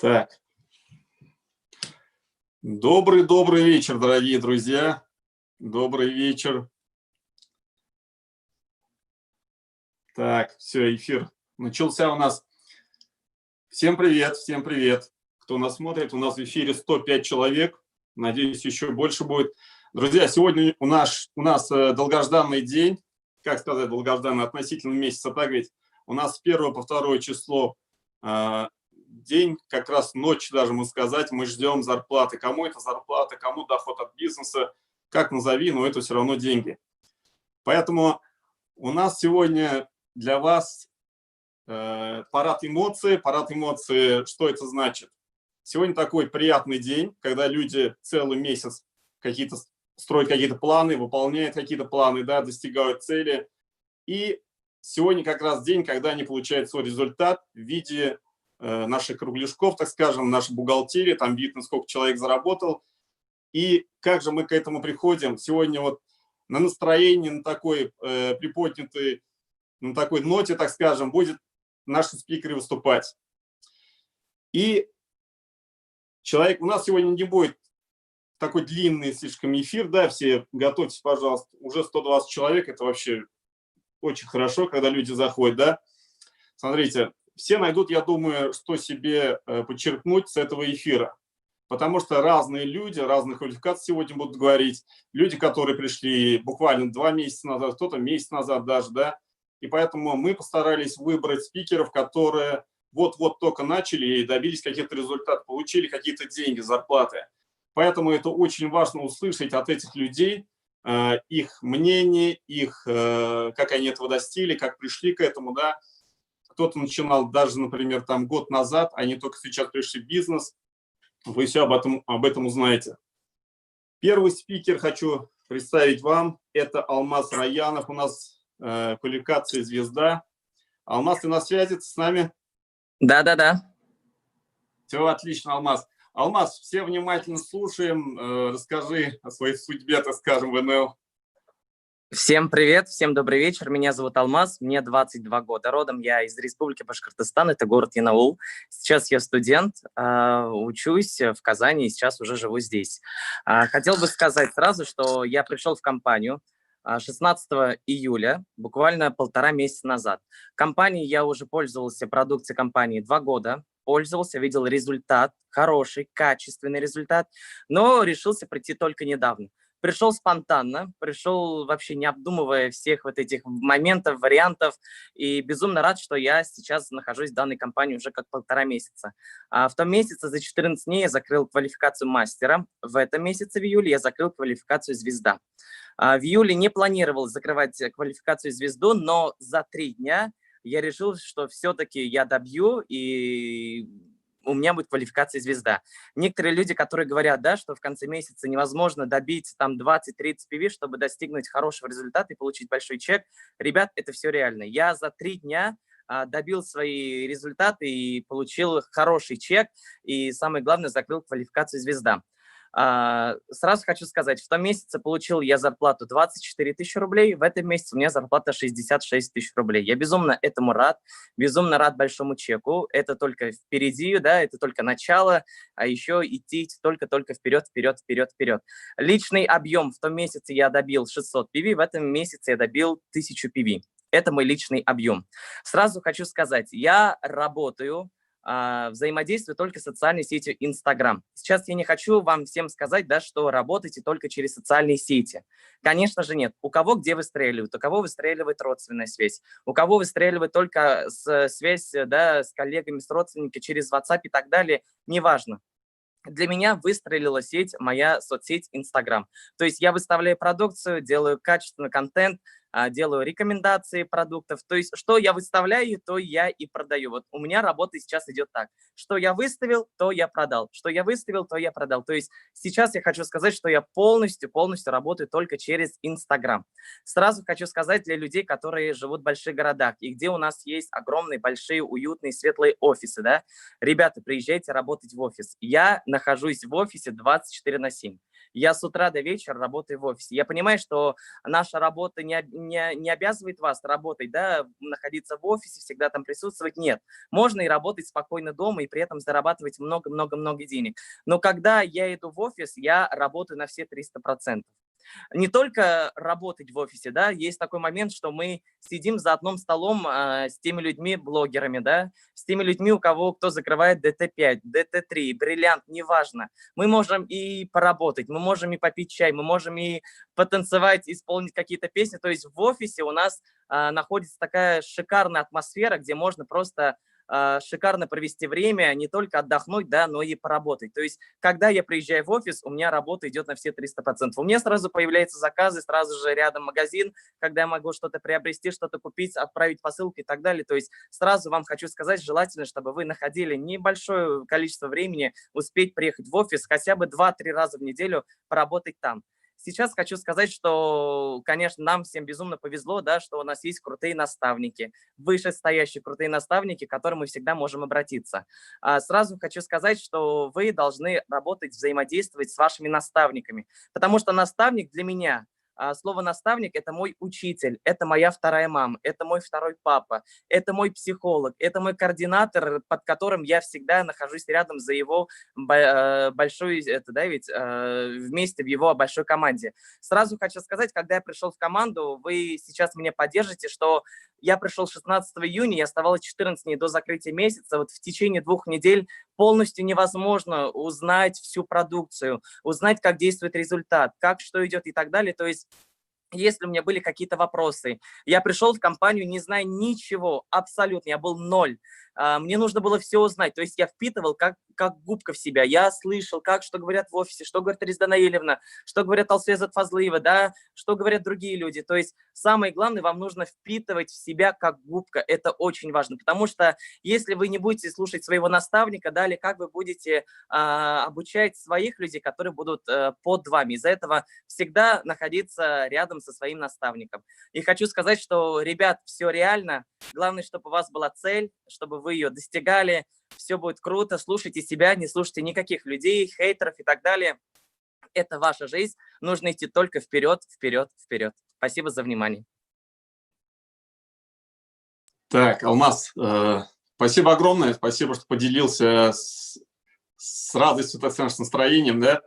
Так, добрый вечер, дорогие друзья. Добрый вечер. Так, все, эфир начался у нас. Всем привет, кто нас смотрит. У нас в эфире 105 человек. Надеюсь, еще больше будет. Друзья, сегодня у нас долгожданный день. Как сказать долгожданный? Относительно месяца, так ведь? У нас с 1 по 2 число день, как раз ночь даже, мы сказать, мы ждем зарплаты. Кому это зарплата, кому доход от бизнеса, как назови, но это все равно деньги. Поэтому у нас сегодня для вас парад эмоций. Что это значит? Сегодня такой приятный день, когда люди целый месяц строят какие-то планы, выполняют какие-то планы, да, достигают цели. И сегодня как раз день, когда они получают свой результат в виде наших кругляшков, так скажем, нашей бухгалтерии, там видно, сколько человек заработал. И как же мы к этому приходим? Сегодня вот на настроении, на такой приподнятой, на такой ноте, так скажем, будет наши спикеры выступать. И у нас сегодня не будет такой длинный слишком эфир, да, все готовьтесь, пожалуйста, уже 120 человек, это вообще очень хорошо, когда люди заходят, да. Смотрите, все найдут, я думаю, что себе подчеркнуть с этого эфира. Потому что разные люди, разных квалификаций сегодня будут говорить. Люди, которые пришли буквально 2 месяца назад, кто-то месяц назад даже, да. И поэтому мы постарались выбрать спикеров, которые вот-вот только начали и добились каких-то результатов, получили какие-то деньги, зарплаты. Поэтому это очень важно услышать от этих людей их мнение, как они этого достигли, как пришли к этому, да. Кто-то начинал даже, например, там год назад, они только сейчас пришли в бизнес. Вы все об этом узнаете. Первый спикер хочу представить вам. Это Алмаз Раянов. У нас квалификация звезда. Алмаз, ты на связи с нами? Да. Все отлично, Алмаз. Алмаз, все внимательно слушаем. Расскажи о своей судьбе, так скажем, в НЛ. Всем привет, всем добрый вечер. Меня зовут Алмаз, мне 22 года. Родом я из Республики Башкортостан, это город Янаул. Сейчас я студент, учусь в Казани и сейчас уже живу здесь. Хотел бы сказать сразу, что я пришел в компанию 16 июля, буквально 1,5 месяца назад. Компанией я уже пользовался, продукцией компании 2 года. Пользовался, видел результат, хороший, качественный результат, но решился прийти только недавно. Пришел спонтанно, пришел вообще не обдумывая всех вот этих моментов, вариантов, и безумно рад, что я сейчас нахожусь в данной компании уже как 1,5 месяца. В том месяце за 14 дней я закрыл квалификацию мастера, в этом месяце, в июле, я закрыл квалификацию звезда. В июле не планировал закрывать квалификацию звезду, но за 3 дня я решил, что все-таки я добью, и у меня будет квалификация звезда. Некоторые люди, которые говорят, да, что в конце месяца невозможно добить там 20-30 PV, чтобы достигнуть хорошего результата и получить большой чек. Ребят, это все реально. Я за 3 дня добил свои результаты и получил хороший чек. И самое главное, закрыл квалификацию звезда. Сразу хочу сказать, в том месяце получил я зарплату 24 тысячи рублей, в этом месяце у меня зарплата 66 тысяч рублей. Я безумно этому рад, безумно рад большому чеку. Это только впереди, да, это только начало, а еще идти только вперед. Личный объем в том месяце я добил 600 PV, в этом месяце я добил 1000 PV. Это мой личный объем. Сразу хочу сказать, я работаю, взаимодействую только с социальной сетью Instagram. Сейчас я не хочу вам всем сказать, да, что работаете только через социальные сети. Конечно же нет. У кого где выстреливают, у кого выстреливает родственная связь, у кого выстреливает только связь, да, с коллегами, с родственниками через WhatsApp и так далее, неважно. Для меня выстрелила моя соцсеть Instagram. То есть я выставляю продукцию, делаю качественный контент, делаю рекомендации продуктов. То есть что я выставляю, то я и продаю. Вот у меня работа сейчас идет так. Что я выставил, то я продал. Что я выставил, то я продал. То есть сейчас я хочу сказать, что я полностью работаю только через Instagram. Сразу хочу сказать для людей, которые живут в больших городах и где у нас есть огромные, большие, уютные, светлые офисы. Да? Ребята, приезжайте работать в офис. Я нахожусь в офисе 24/7. Я с утра до вечера работаю в офисе. Я понимаю, что наша работа не обязывает вас работать, да, находиться в офисе, всегда там присутствовать. Нет. Можно и работать спокойно дома, и при этом зарабатывать много-много-много денег. Но когда я иду в офис, я работаю на все 300%. Не только работать в офисе, да, есть такой момент, что мы сидим за одним столом с теми людьми, блогерами, да, с теми людьми, кто закрывает ДТ-5, ДТ-3, бриллиант, неважно. Мы можем и поработать, мы можем и попить чай, мы можем и потанцевать, исполнить какие-то песни. То есть в офисе у нас находится такая шикарная атмосфера, где можно просто шикарно провести время, не только отдохнуть, да, но и поработать. То есть, когда я приезжаю в офис, у меня работа идет на все 300%. У меня сразу появляются заказы, сразу же рядом магазин, когда я могу что-то приобрести, что-то купить, отправить посылку и так далее. То есть, сразу вам хочу сказать, желательно, чтобы вы находили небольшое количество времени, успеть приехать в офис хотя бы 2-3 раза в неделю, поработать там. Сейчас хочу сказать, что, конечно, нам всем безумно повезло, да, что у нас есть крутые наставники, вышестоящие крутые наставники, к которым мы всегда можем обратиться. Сразу хочу сказать, что вы должны работать, взаимодействовать с вашими наставниками, потому что наставник для меня, слово наставник – это мой учитель, это моя вторая мама, это мой второй папа, это мой психолог, это мой координатор, под которым я всегда нахожусь рядом за его большой, это, да, ведь вместе в его большой команде. Сразу хочу сказать, когда я пришел в команду, вы сейчас меня поддержите, что я пришел 16 июня, и оставалось 14 дней до закрытия месяца. Вот в течение 2 недель полностью невозможно узнать всю продукцию, узнать, как действует результат, как что идет и так далее. То есть если у меня были какие-то вопросы, я пришел в компанию, не зная ничего, абсолютно, я был ноль. Мне нужно было все узнать, то есть я впитывал как губка в себя. Я слышал, что говорят в офисе, что говорит Резда Наилевна, что говорят Алсуязат Фазлыева, да, что говорят другие люди. То есть самое главное, вам нужно впитывать в себя как губка. Это очень важно, потому что если вы не будете слушать своего наставника, да, или как вы будете обучать своих людей, которые будут под вами. Из-за этого всегда находиться рядом со своим наставником. И хочу сказать, что, ребят, все реально. Главное, чтобы у вас была цель, чтобы вы ее достигали. Все будет круто. Слушайте себя, не слушайте никаких людей, хейтеров и так далее. Это ваша жизнь. Нужно идти только вперед, вперед, вперед. Спасибо за внимание. Так, Алмаз, спасибо огромное. Спасибо, что поделился с радостью, так сказать, с настроением, да.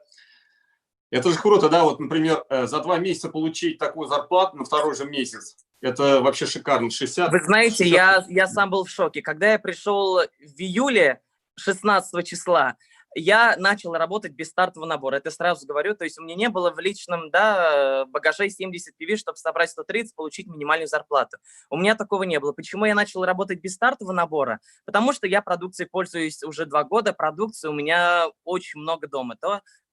Это же круто, да, вот, например, за 2 месяца получить такую зарплату на второй же месяц. Это вообще шикарно. 60. Вы знаете, 60... я сам был в шоке. Когда я пришел в июле 16 числа, я начал работать без стартового набора. Это сразу говорю, то есть у меня не было в личном, да, багаже 70 PV, чтобы собрать 130, получить минимальную зарплату. У меня такого не было. Почему я начал работать без стартового набора? Потому что я продукцией пользуюсь уже 2 года, продукции у меня очень много дома.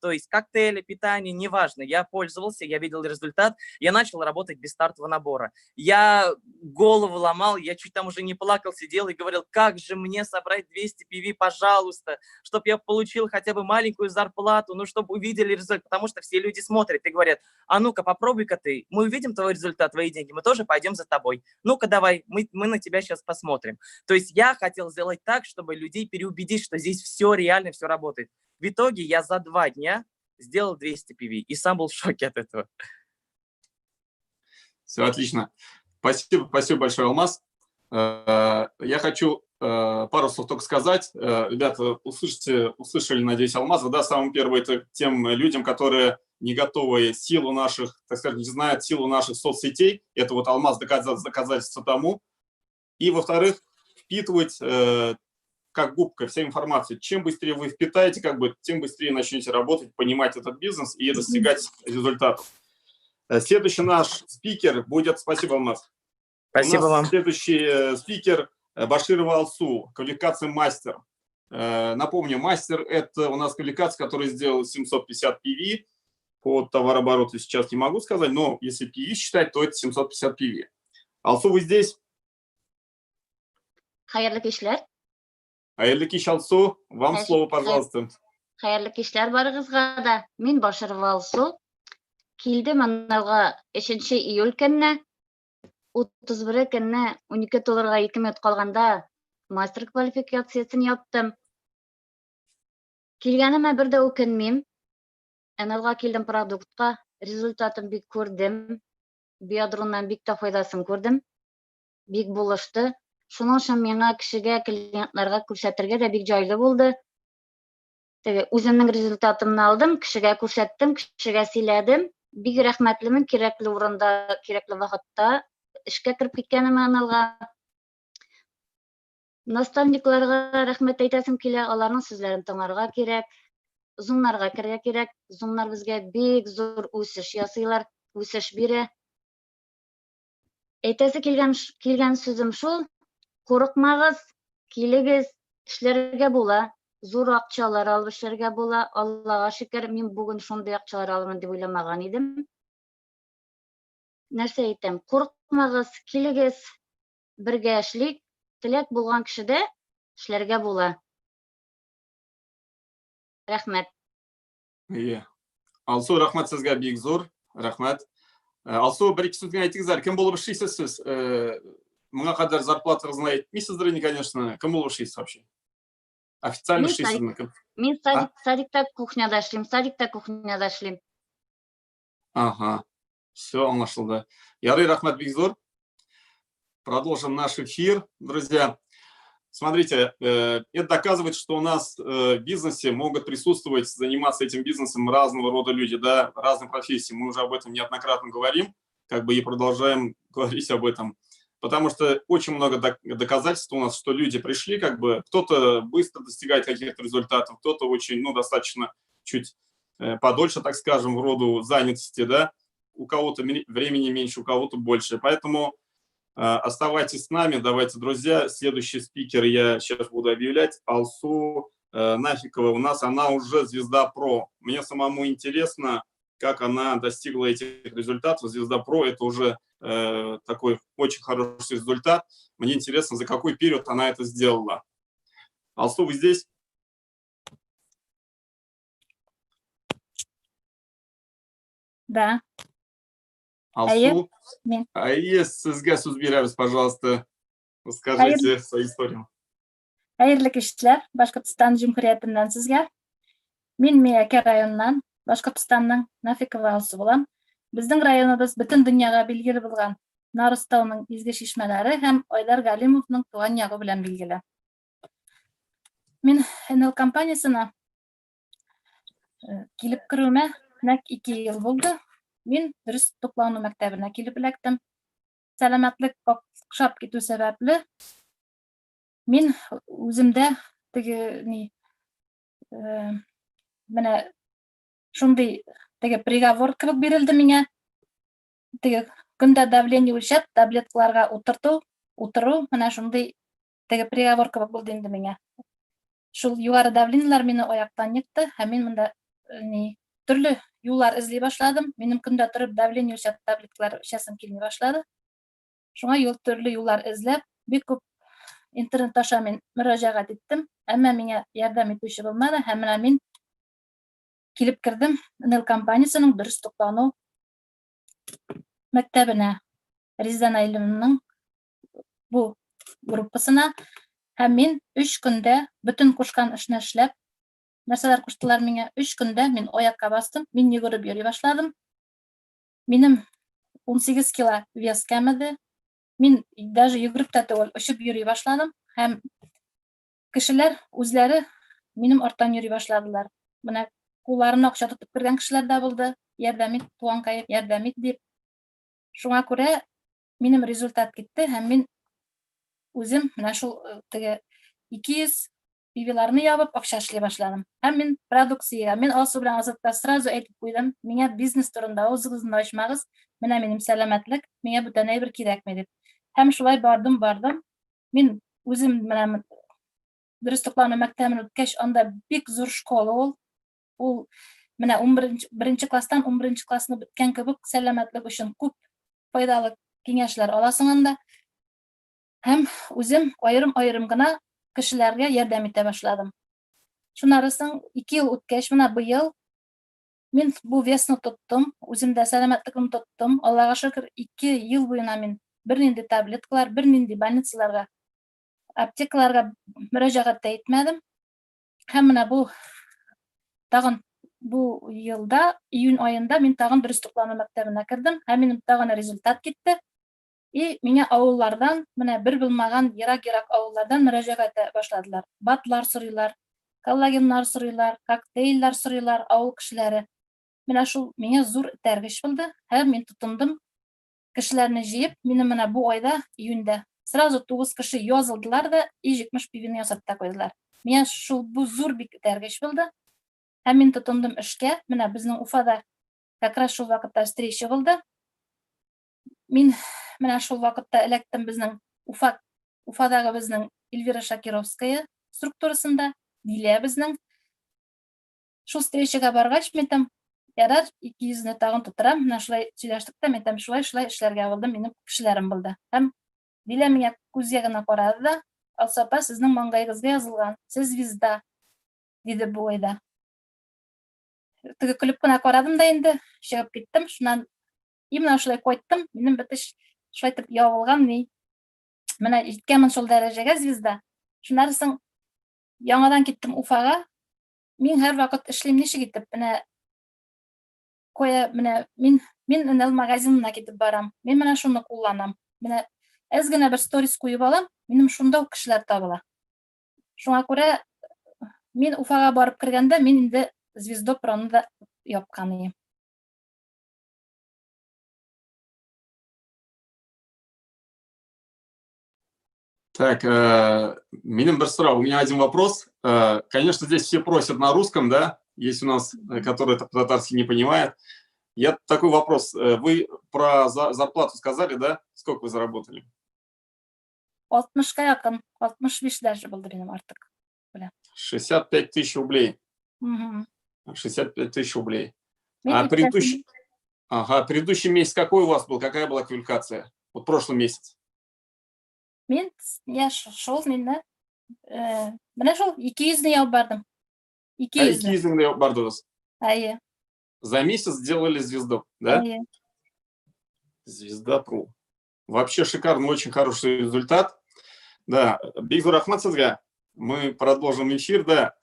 То есть коктейли, питание, неважно. Я пользовался, я видел результат, я начал работать без стартового набора. Я голову ломал, я чуть там уже не плакал, сидел и говорил, как же мне собрать 200 PV, пожалуйста, чтобы я получил хотя бы маленькую зарплату, ну, чтобы увидели результат, потому что все люди смотрят и говорят, а ну-ка, попробуй-ка ты, мы увидим твой результат, твои деньги, мы тоже пойдем за тобой. Ну-ка, давай, мы на тебя сейчас посмотрим. То есть я хотел сделать так, чтобы людей переубедить, что здесь все реально, все работает. В итоге я за 2 дня сделал 200 PV и сам был в шоке от этого. Все отлично. Спасибо большое, Алмаз. Я хочу пару слов только сказать. Ребята, услышали, надеюсь, Алмаза, да, самым первым это тем людям, которые не готовы силу наших, так сказать, не знают силу наших соцсетей. Это вот Алмаз доказательство тому. И, во-вторых, впитывать как губка вся информация. Чем быстрее вы впитаете, тем быстрее начнете работать, понимать этот бизнес и достигать результатов. Следующий наш спикер будет... Спасибо, Алмаз. Спасибо вам. Следующий спикер Баширова Алсу, квалификация мастер. Напомню, мастер – это у нас квалификация, которая сделала 750 PV. По товарообороту сейчас не могу сказать, но если PV считать, то это 750 PV. Алсу, вы здесь? Хайырлы кишләр. Хайырлы кич, Алсу. Вам слово, пожалуйста. Хайырлы кишләр барыгызга да. Мин Баширова Алсу. Килдем аннага 3 июль көнне 31 көнне 12 долларга 2 минут калганда мастер квалификациясын яптым. Килгәнемә бер дә үкенмим. Әнәлға килдем продуктка, результатын бик күрдем. Биодроннан бик тә файдасын күрдем. Бик булышты. Шуның өчен миңа кешегә, клиентларга күрсәтергә дә бик җайлы булды. Үземнең результатымны алдым, кешегә күрсәттем, кешегә сөйләдем. Бик рәхмәтлемен, кирәкле урында, кирәкле вакытта эшкә кирип киткәнемә аналга. Наставникларга рәхмәт әйтәсем килә, аларның сүзләрен тыңларга кирәк. Зумнарга керергә кирәк. Зумнар безгә бик зур үсеш ясыйлар, үсеш бирә. Әйтәсе килгән сүзем шул: курыкмагыз, килегез, эшләргә була. Зур акчалар алып эшләргә була. Аллага шөкер, мин бүген шундый акчалар алырмын дип уйламаган идем. Нәрсә әйтәм? Курыкмагыз, килегез, бергә эшлик. Теләк булган кешедә эшләргә була. Рәхмәт. Алсу, рахмат сезгә бик зур. Рахмәт. Алсу, бер-ике сүз генә әйтегез, кем булып эшлисез сез? Моңа кадәр зарплатагызны әйтмисездер инде, конечно. Кем булып эшлисез вообще? Официально эшлисезме? Мин садикта кухняда эшлим. Ага. Все аңлашылды. Ярый, рахмат бик зур. Продолжим наш эфир, друзья. Смотрите, это доказывает, что у нас в бизнесе могут присутствовать, заниматься этим бизнесом разного рода люди, да, разных профессий. Мы уже об этом неоднократно говорим, и продолжаем говорить об этом. Потому что очень много доказательств у нас, что люди пришли, кто-то быстро достигает каких-то результатов, кто-то очень, достаточно чуть подольше, так скажем, в роду занятости, да, у кого-то времени меньше, у кого-то больше. Поэтому оставайтесь с нами, давайте, друзья. Следующий спикер я сейчас буду объявлять. Алсу Нафикова у нас, она уже звезда про. Мне самому интересно, как она достигла этих результатов. Звезда про — это уже такой очень хороший результат. Мне интересно, за какой период она это сделала. Алсу, вы здесь? Да. Алсу, сізге сөз береміз, пожалуйста. Расскажите свою историю. Хәерле кичләр, Башкортстан Җумһуриятеннән сезгә. Мин Миякә районыннан, Башкортстанның Нафикова Алсу булам. Безнең районыбыз бөтен дөньяга билгеле булган Нарыстауның изге чишмәләре һәм Айдар Галимовның туган ягы белән билгеле. Мин НЛ компаниясына килеп керүемә нәкъ 2 ел булды. Мин дөрес туклану мәктәбенә килеп эләктем. Сәламәтлек какшап китү сәбәпле мин үземдә менә шундый приговор кебек бирелде миңа. Көндә давление үлчәп, таблеткаларга утыру, менә шундый приговор кебек булды инде миңа. Шул югары давлениелар мине аяктан йыкты, һәм мин монда төрле юллар эзли башладым. Минем көндә торып давление үлчәп таблеткалар эчәсем килми башлады. Шуңа төрле юллар эзләп, бик күп интернет аша мин мөрәҗәгать иттем, әмма миңа ярдәм итүче булмады, һәм менә мин килеп кердем НЛ компаниясының дөрес туклану мәктәбенә, Резан Айлымның бу группасына, һәм мин 3 көндә бөтен кушкан эшне эшләп, нәрсәләр куштылар миңа, 3 көндә мин аякка бастым, мин йөгереп йөри башладым. Минем 18 кило вес кәмеде. Мин даже йөгереп тә түгел, очып йөри башладым, һәм кешеләр үзләре минем арттан йөри башладылар. Менә кулларына акча тотып кергән кешеләр дә булды, ярдәм ит, туганкай, ярдәм ит дип. Шуңа күрә минем результат китте, һәм мин үзем менә шул 200 пивиларны ябып акча эшли башладым. Һәм мин продукция, мин Алсу белән Азатка сразу әйтеп куйдым, миңа бизнес турында үзегезне ачмагыз, менә минем сәламәтлек, миңа бүтән әйбер кирәкми дип. Һәм шулай бардым. Мин үзем менә дөрес туклану мәктәбен үткәч, анда бик зур школа ул менә 11 класстан 11 классны биткән кебек сәламәтлек өчен күп файдалы киңәшләр аласың анда. Һәм үзем аерым гына кешеләргә ярдәм итә башладым. Шунарысын 2 ел үткәч, менә быел мин бу весны тоттым, үземдә сәламәтлекне тоттым. Аллага шөкер, 2 ел буена мин бернинди таблеткалар, бернинди больницаларга, аптекаларга мөрәҗәгать итмәдем. Һәм менә бу тагын бу елда июнь айында мин тагын дөрес туклану мәктәбенә кердем һәм минем тагын результат китте. И миңа авыллардан, менә бер булмаган ерак-ерак авыллардан мөрәҗәгать итә башладылар. Батлар сорыйлар, коллагеннар сорыйлар, коктейльләр сорыйлар, авыл кешеләре. Менә шул миңа зур этәргеч булды һәм мин тотындым кешеләрне җыеп, мине менә бу айда, июньдә, сразу 9 кеше язылдылар да и 70 пивны ясап та куйдылар. Миңа шул бу зур бик этәргеч булды. Һәм мин тотындым эшкә. Менә безнең Уфада как раз шул вакытта встреча булды. Мин менә шул вакытта эләктем безнең Уфадагы безнең Эльвира Шакировская структурасында, Дилә безнең. Шул встречага баргач, мин там ярар 200-не тагын тутырам. Менә шулай сөйләштек тә, мин там шулай эшләргә булдым, минем кешеләрем булды. Һәм Дилә миңа күзгә генә карады да, "Алсапа, сезнең маңгаегызга язылган, сез звезда", диде бу айда. Теге көлеп кенә карадым да инде, чыгып киттем. Шуннан именно шулай кайттым, минем бетеш шулай итеп ябылган ни. Менә җиткәнмен шул дәрәҗәгә звезда. Шуннан соң яңадан киттем Уфага. Мин һәр вакыт эшлим ничек итеп, менә мин Инел магазинына китеп барам. Мин менә шуны кулланам. Менә әз генә бер сторис куеп алам, минем шунда ук кешеләр табыла. Шуңа күрә мин Уфага барып кергәндә, мин инде Звездо Проны да япкан идем. Так, минем бір сұрау. У меня один вопрос. Конечно, здесь все просят на русском, да? Есть у нас, которые татарский не понимают. Я такой вопрос. Вы про зарплату сказали, да? Сколько вы заработали? 60-ка якын, 65 даже булды минем артык. 65 тысяч рублей. Мгм. 65 тысяч рублей. Мин А иптәшем- предыдущий месяц какой у вас был? Какая была квалификация? Вот прошлый месяц. Мин шул мине менә шул 200-не ябып бардым. 200-не. 200 бардыңыз. Әйе. За месяц сделали звезду, да? Әйе. Звезда.ру. Вообще шикарный, очень хороший результат. Да, Бигзур Ахмад сізге. Мы продолжим эфир, да.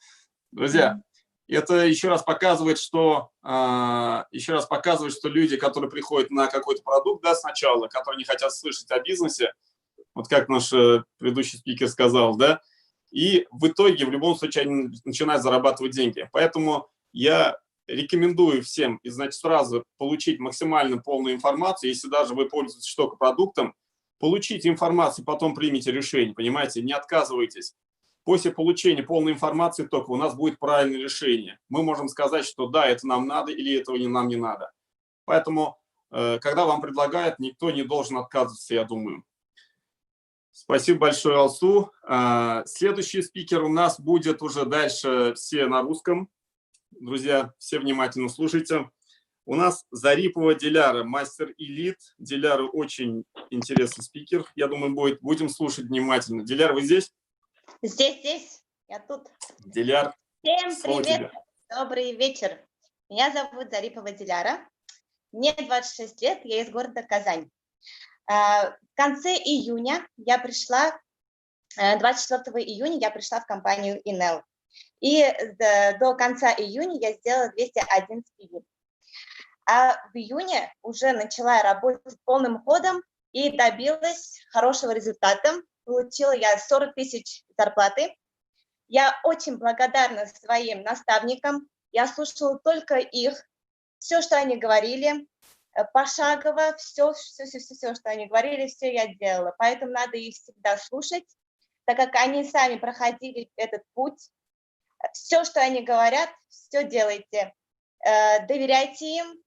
Друзья, это еще раз показывает, что люди, которые приходят на какой-то продукт, да, сначала, которые не хотят слышать о бизнесе, вот как наш предыдущий спикер сказал, да, и в итоге в любом случае они начинают зарабатывать деньги. Поэтому я рекомендую всем, значит, сразу получить максимально полную информацию. Если даже вы пользуетесь только продуктом, получите информацию, потом примите решение, понимаете, не отказывайтесь. После получения полной информации только у нас будет правильное решение. Мы можем сказать, что да, это нам надо или этого нам не надо. Поэтому, когда вам предлагают, никто не должен отказываться, я думаю. Спасибо большое, Алсу. Следующий спикер у нас будет уже дальше все на русском. Друзья, все внимательно слушайте. У нас Зарипова Диляра, мастер элит. Диляра очень интересный спикер. Я думаю, будем слушать внимательно. Диляр, вы здесь? Здесь, я тут. Диляр, Всем слово привет, тебе. добрый вечер. Меня зовут Зарипова Диляра. Мне 26 лет, я из города Казань. В конце июня я пришла, 24 июня я пришла в компанию Инел. И до конца июня я сделала 211 PV. А в июне уже начала работать полным ходом и добилась хорошего результата. Получила я 40 тысяч зарплаты. Я очень благодарна своим наставникам. Я слушала только их. Все, что они говорили, пошагово, все, что они говорили, все я делала. Поэтому надо их всегда слушать, так как они сами проходили этот путь. Все, что они говорят, все делайте. Доверяйте им,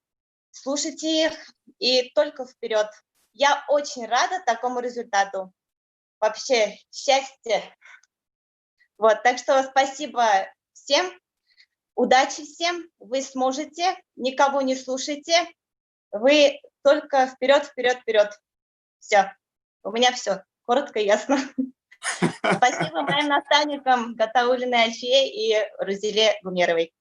слушайте их и только вперед. Я очень рада такому результату. Вообще счастье. Вот, так что спасибо всем, удачи всем, вы сможете, никого не слушайте, вы только вперед, вперед, вперед. Все, у меня все, коротко и ясно. Спасибо моим наставникам Гатаулиной Альфие и Рузиле Гумеровой.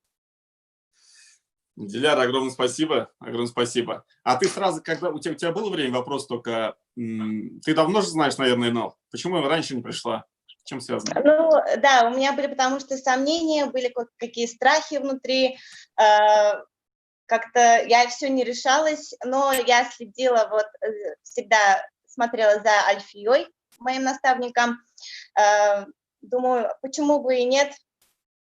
Диляра, огромное спасибо, огромное спасибо. А ты сразу, когда у тебя было время, вопрос только, ты давно же знаешь, наверное, Инел? Почему раньше не пришла? чем связано? Ну, да, у меня были потому что сомнения, были какие страхи внутри, как-то я все не решалась, но я следила, вот, всегда смотрела за Альфией, моим наставником, думаю, почему бы и нет,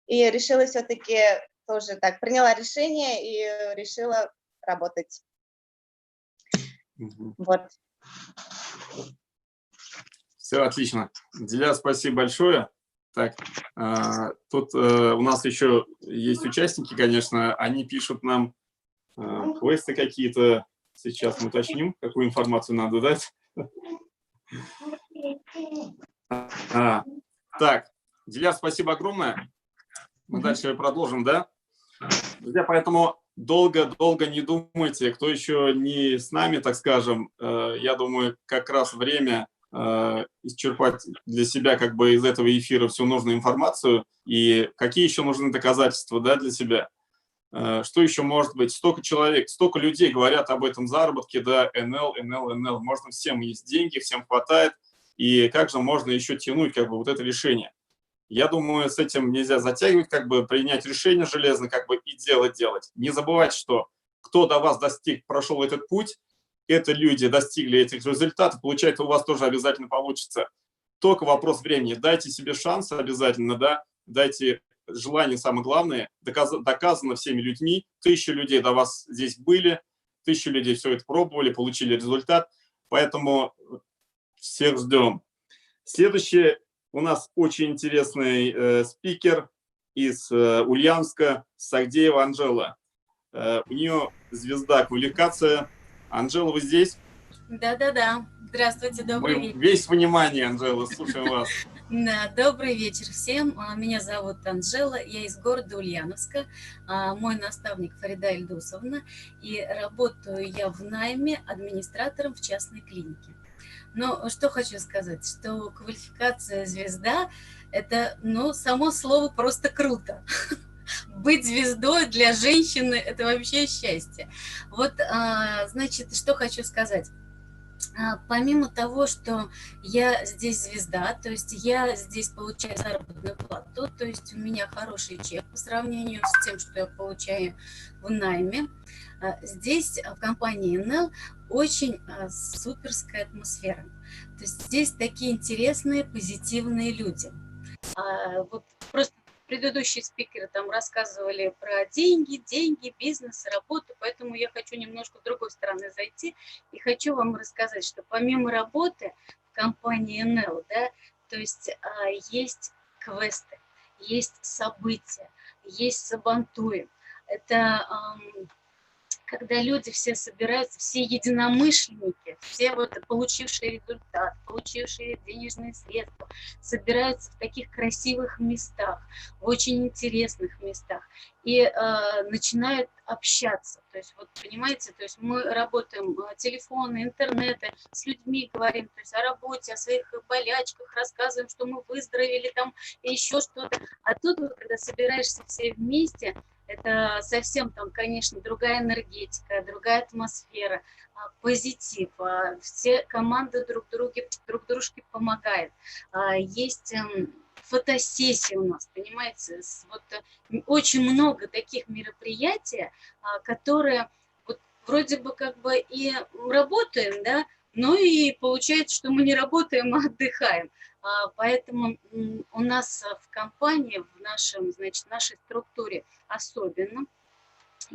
и решила все-таки тоже так, приняла решение и решила работать. Вот. Все отлично. Диля, спасибо большое. Так, тут у нас еще есть участники, конечно, они пишут нам квесты какие-то. Сейчас мы уточним, какую информацию надо дать. Так, Диля, спасибо огромное. Мы дальше продолжим, да? Друзья, поэтому долго не думайте, кто еще не с нами, так скажем. Я думаю, как раз время исчерпать для себя как бы из этого эфира всю нужную информацию. И какие еще нужны доказательства, да, для себя? Что еще может быть? Столько человек, столько людей говорят об этом заработке, да, НЛ. Можно всем, есть деньги, всем хватает. И как же можно еще тянуть как бы вот это решение? Я думаю, с этим нельзя затягивать, как бы принять решение железно, как бы и делать. Не забывать, что кто до вас достиг, прошел этот путь, это люди достигли этих результатов, получается, у вас тоже обязательно получится. Только вопрос времени. Дайте себе шанс обязательно, да, дайте желание, самое главное, доказано всеми людьми. 1000 людей до вас здесь были, 1000 людей все это пробовали, получили результат, поэтому всех ждем. Следующее. У нас очень интересный спикер из Ульяновска, Сагдеева Анжела. У нее звезда квалификация. Анжела, вы здесь? Да. Здравствуйте, добрый Мы вечер. весь внимание, Анжела, слушаем вас. Да, добрый вечер всем. Меня зовут Анжела, я из города Ульяновска. Мой наставник Фарида Ильдусовна, и работаю я в найме администратором в частной клинике. Но что хочу сказать, что квалификация звезда – это, ну, само слово просто круто. Быть звездой для женщины – это вообще счастье. Вот, значит, что хочу сказать. Помимо того, что я здесь звезда, то есть я здесь получаю заработную плату, то есть у меня хороший чек по сравнению с тем, что я получаю в найме. Здесь в компании НЛ очень суперская атмосфера. То есть здесь такие интересные, позитивные люди. Вот просто предыдущие спикеры там рассказывали про деньги, бизнес, работу, поэтому я хочу немножко с другой стороны зайти и хочу вам рассказать, что помимо работы в компании НЛ, да, то есть есть квесты, есть события, есть сабантуи. Это когда люди все собираются, все единомышленники, все вот получившие результат, получившие денежные средства, собираются в таких красивых местах, в очень интересных местах и начинают общаться. То есть, вот понимаете, то есть мы работаем телефоны, интернеты, с людьми говорим, то есть о работе, о своих болячках, рассказываем, что мы выздоровели там, и еще что-то. А тут, вот, когда собираешься все вместе, это совсем там, конечно, другая энергетика, другая атмосфера, позитив. Все команды друг дружке помогают. Есть фотосессии у нас, понимаете, вот очень много таких мероприятий, которые вот вроде бы как бы и работаем, да, но и получается, что мы не работаем, а отдыхаем. Поэтому у нас в компании, в нашем, значит, нашей структуре особенно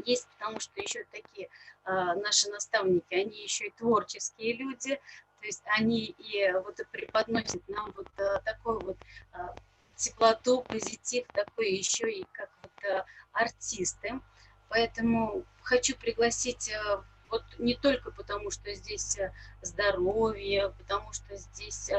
есть, потому что еще такие наши наставники, они еще и творческие люди, то есть они и вот преподносят нам вот такой вот теплоту, позитив, такой еще и как вот артисты. Поэтому хочу пригласить вот не только потому, что здесь здоровье, потому что здесь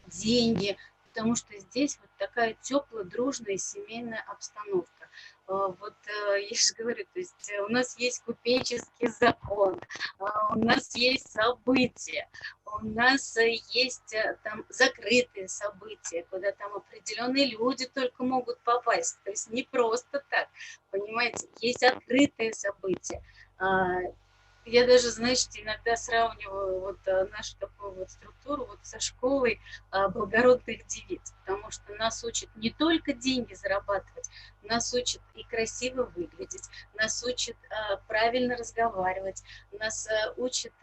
деньги, потому что здесь вот такая теплая, дружная семейная обстановка. Вот я же говорю, то есть у нас есть купеческий закон, у нас есть события, у нас есть там закрытые события, куда там определенные люди только могут попасть. То есть не просто так, понимаете, есть открытые события. Я даже, знаете, иногда сравниваю вот нашу такую вот структуру вот со школой благородных девиц, потому что нас учат не только деньги зарабатывать, нас учат и красиво выглядеть, нас учат правильно разговаривать, нас учат,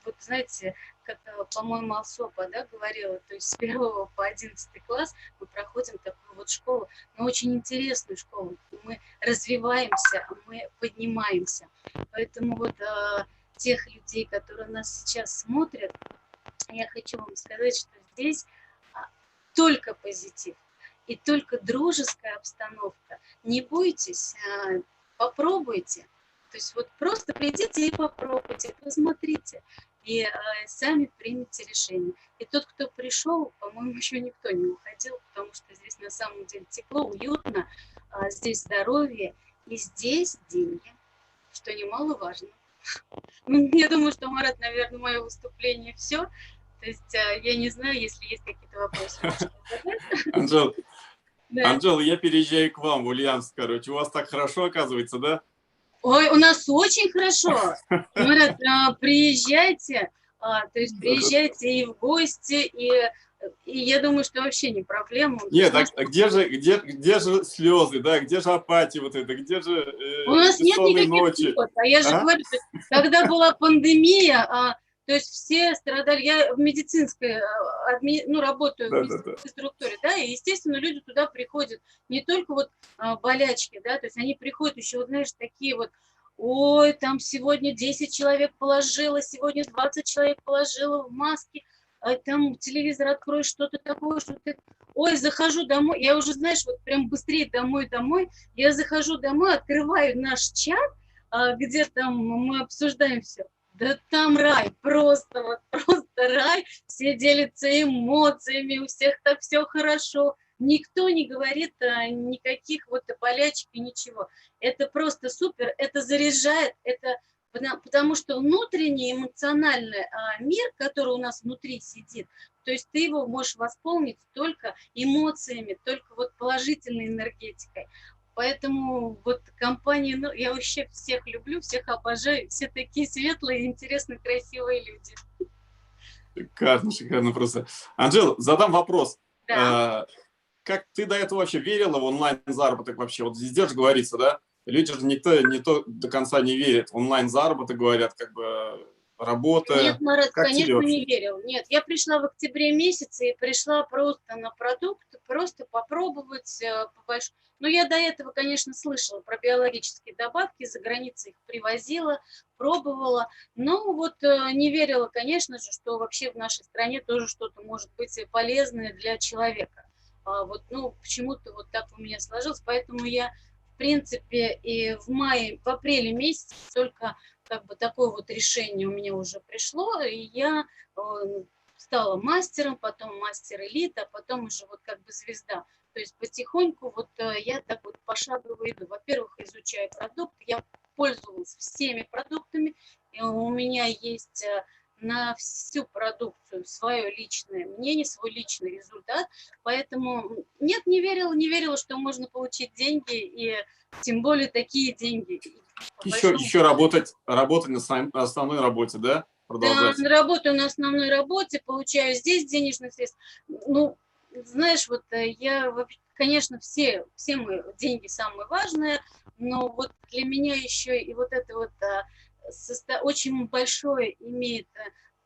вот знаете, как, по-моему, Алсопа, да, говорила, то есть с 1 по 11 класс мы проходим такую вот школу, но очень интересную школу, мы развиваемся, мы поднимаемся. Поэтому вот тех людей, которые нас сейчас смотрят, я хочу вам сказать, что здесь только позитив и только дружеская обстановка. Не бойтесь, попробуйте. То есть вот просто придите и попробуйте, посмотрите, и сами примите решение. И тот, кто пришел, по-моему, еще никто не уходил, потому что здесь на самом деле тепло, уютно, здесь здоровье и здесь деньги, что немаловажно. Ну, я думаю, что, Марат, наверное, мое выступление все. То есть я не знаю, если есть какие-то вопросы. Анжела, я переезжаю к вам в Ульяновск, короче. У вас так хорошо, оказывается, да? Ой, у нас очень хорошо. Марат, приезжайте. То есть приезжайте и в гости, и я думаю, что вообще не проблема. Нет, а где же слезы, да? Где же апатия вот это? Где же у нас нет никаких ночи? слез. А я же говорю, когда была пандемия, то есть все страдали. Я в медицинской, работаю в медицинской структуре, да, и, естественно, люди туда приходят не только вот болячки, да, то есть они приходят еще, вот, знаешь, такие вот, ой, там сегодня 10 человек положила, сегодня 20 человек положила в маски, там телевизор откроешь, что-то такое, что-то... Ой, захожу домой, я уже, знаешь, вот прям быстрее домой, я захожу домой, открываю наш чат, где там мы обсуждаем все. Да там рай, просто рай, все делятся эмоциями, у всех так все хорошо, никто не говорит никаких вот болячек и ничего. Это просто супер, это заряжает, это... Потому что внутренний эмоциональный мир, который у нас внутри сидит, то есть ты его можешь восполнить только эмоциями, только вот положительной энергетикой. Поэтому вот компания, я вообще всех люблю, всех обожаю, все такие светлые, интересные, красивые люди. Шикарно просто. Анжела, задам вопрос. Да. Как ты до этого вообще верила в онлайн-заработок вообще? Вот везде же говорится, да? Люди же никто до конца не верит. Онлайн-заработок, говорят, как бы работа. Нет, Марат, как конечно, не верил. Нет, я пришла в октябре месяце и пришла просто на продукт, просто попробовать побольше. Но я до этого, конечно, слышала про биологические добавки, за границей их привозила, пробовала. Но вот не верила, конечно же, что вообще в нашей стране тоже что-то может быть полезное для человека. Вот, почему-то вот так у меня сложилось, поэтому я, в принципе, и в апреле месяце только как бы такое вот решение у меня уже пришло, и я стала мастером, потом мастер-элит, а потом уже вот как бы звезда. То есть потихоньку вот я так вот пошагово иду. Во-первых, изучаю продукт, я пользовалась всеми продуктами, и у меня есть на всю продукцию свое личное мнение, свой личный результат, поэтому нет, не верила, что можно получить деньги, и тем более такие деньги. Еще работать на основной работе, да? Да, работаю на основной работе, получаю здесь денежных средств. Знаешь, вот я, конечно, все мы, деньги самые важные, но вот для меня еще и вот это вот очень большое имеет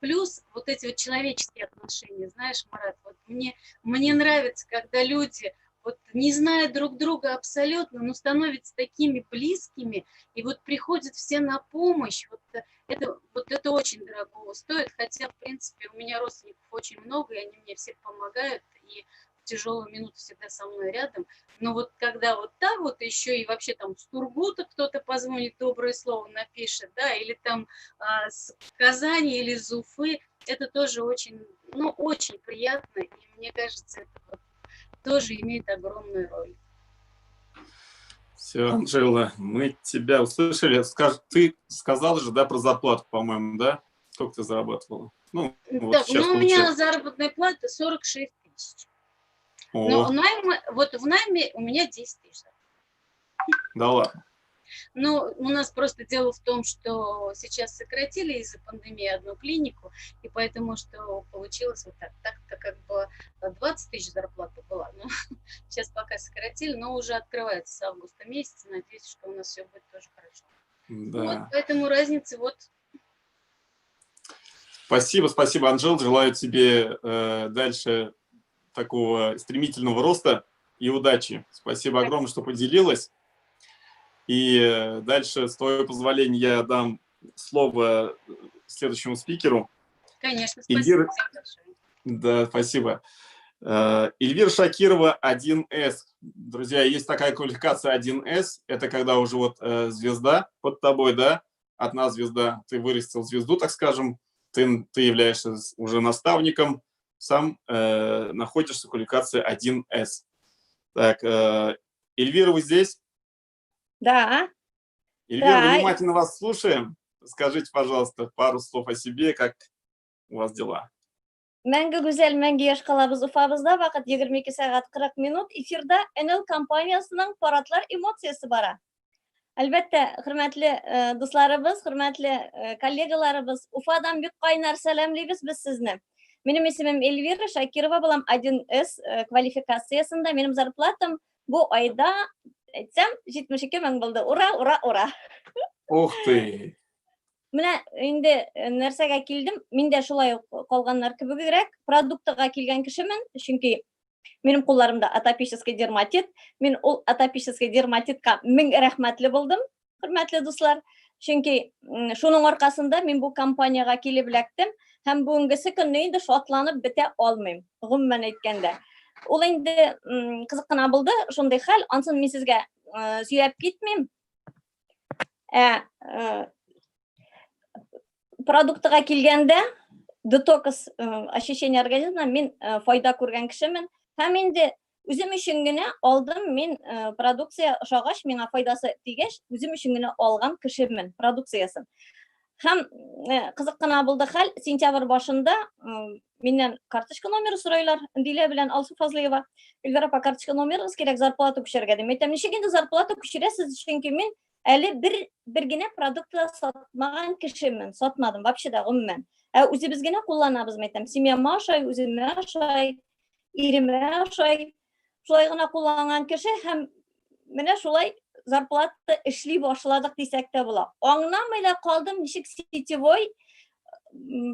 плюс вот эти вот человеческие отношения, знаешь, Марат, вот мне нравится, когда люди вот не зная друг друга абсолютно, но становятся такими близкими, и вот приходят все на помощь, вот это очень дорого стоит, хотя, в принципе, у меня родственников очень много, и они мне все помогают, и в тяжелую минуту всегда со мной рядом, но вот когда вот так вот еще и вообще там с Тургута кто-то позвонит, доброе слово напишет, да, или там с Казани или с Уфы, это тоже очень, очень приятно, и мне кажется, это вот тоже имеет огромную роль. Все, Анжела, мы тебя услышали. Ты сказала же, да, про зарплату, по-моему, да? Сколько ты зарабатывала? Так, у меня заработная плата 46 тысяч. Но в найме у меня 10 тысяч. Да ладно. Но у нас просто дело в том, что сейчас сократили из-за пандемии одну клинику, и поэтому что получилось вот так. Так-то как бы 20 тысяч зарплата была, но сейчас пока сократили, но уже открывается с августа месяца. Надеюсь, что у нас все будет тоже хорошо. Да. Вот, поэтому разница вот. Спасибо, Анжела. Желаю тебе дальше такого стремительного роста и удачи. Спасибо огромное, что поделилась. И дальше, с твоего позволения, я дам слово следующему спикеру. Конечно, спасибо. Да, спасибо. Эльвира Шакирова, 1С. Друзья, есть такая квалификация 1С. Это когда уже вот звезда под тобой, да? Одна звезда, ты вырастил звезду, так скажем. Ты являешься уже наставником. Сам находишься в квалификации 1С. Так, Эльвира, вы здесь? Да. Эльвира, Да. мы внимательно вас слушаем. Скажите, пожалуйста, пару слов о себе, как у вас дела? Мәңгі гүзәл, мәңгі яш қалабыз Уфабызда вақыт 22 сағат 40 минут эфирда NL компаниясының паратлар эмоциясы бара. Әлбәттә, хөрмәтле дусларыбыз, хөрмәтле коллегаларыбыз, Уфадан бик кайнар сәламлыйбыз без сезне. Минем исемем Эльвира Шакирова, булам 1С квалификациясында. Минем зарплатам бу айда әйтсәм 72 мең булды. Ура, ура, ура. Ух ты! Менә инде нәрсәгә килдем, мин дә шулай ук калганнар кебегрәк продуктыга килгән кешемен, чөнки минем кулларымда атопический дерматит. Мин ул атопический дерматитка мең рәхмәтле булдым, хөрмәтле дуслар. Чөнки шуның аркасында мин бу компанияга килеп эләктем һәм бүгенгесе көнне инде шатланып бетә алмыйм, гомумән әйткәндә. Ул инде кызык кына булды, шундый хәл, ансын мин сезгә сөйләп китмим. Продуктыга килгәндә, детокс ощущение организмда мин файда күргән кешемен. Һәм инде үзем өчен генә алдым, мин продукция ошагач, миңа файдасы тигәч, үзем өчен генә алган кешемен продукциясын. Һәм кызык кына булды хәл, сентябрь башында миннән карточка номеры сорайлар, Дилә белән Алсу Фазлыева. Эльвира, по карточка номерыгыз кирәк, зарплата күчерергә дим. Әйтәм, ничек инде зарплата күчерәсез, чөнки мин әле бер генә продукты сатмаган кешемен, сатмадым вообще да гомумән. Үзебез генә кулланабыз, әйтәм, семьяма ашай, үземә ашай, иремә ашай. Шулай гына кулланган кеше һәм менә шулай зарплата эшли башладык дисәк тә була. Аңламый да калдым, ничек сетевой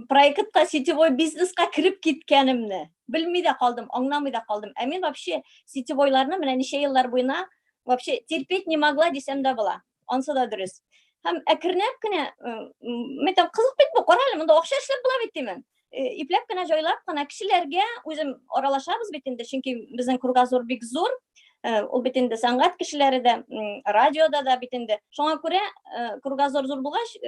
проектка, сетевой бизнеска кирип киткәнемне. Белми дә калдым, аңламый да калдым. Ә мин вообще сетевойларны менә ничә еллар буена вообще терпеть не могла дисәм дә була. Ансы да дөрес. Һәм әкренәп кенә, мәйтәм, кызык бит бу, кара әле, монда акча эшләп була бит димен. Ипләп кенә җайлап кына кешеләргә үзем аралашабыз бит инде, чөнки безнең кругозор бик зур. Ул бит инде сәнгать кешеләре дә, радиода да бит инде. Шуңа күрә кругозор зур булгач,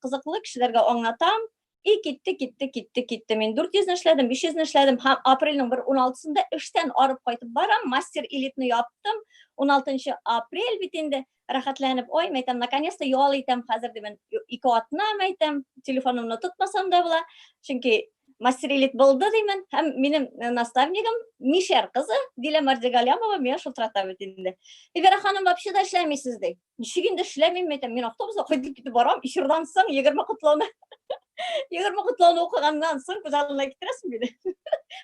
кызыклы кешеләргә аңлатам. И китте. Мин 400 эшләдем, 500 эшләдем. Һәм апрельнең 16-сында эштән арып кайтып барам, мастер элитны яптым. 16 апрель бит инде рәхәтләнеп, ой, мәйтәм, наконец-то ял итәм хәзер димен. 2 атна мәйтәм, телефонымны тотмасам да була. Чөнки мастер элит булды димен. Һәм минем наставнигым Мишәр кызы Дилә Мардигалямова миңа шылтырата бит инде. Эльвира ханым, вообще да эшләмисез ди. Ничек инде эшләмим, мәйтәм, мин автобуста кайтып китеп барам, эфирдан соң 20 котлауны 20 котлауны укыганнан соң күз алдына китерәсең биде.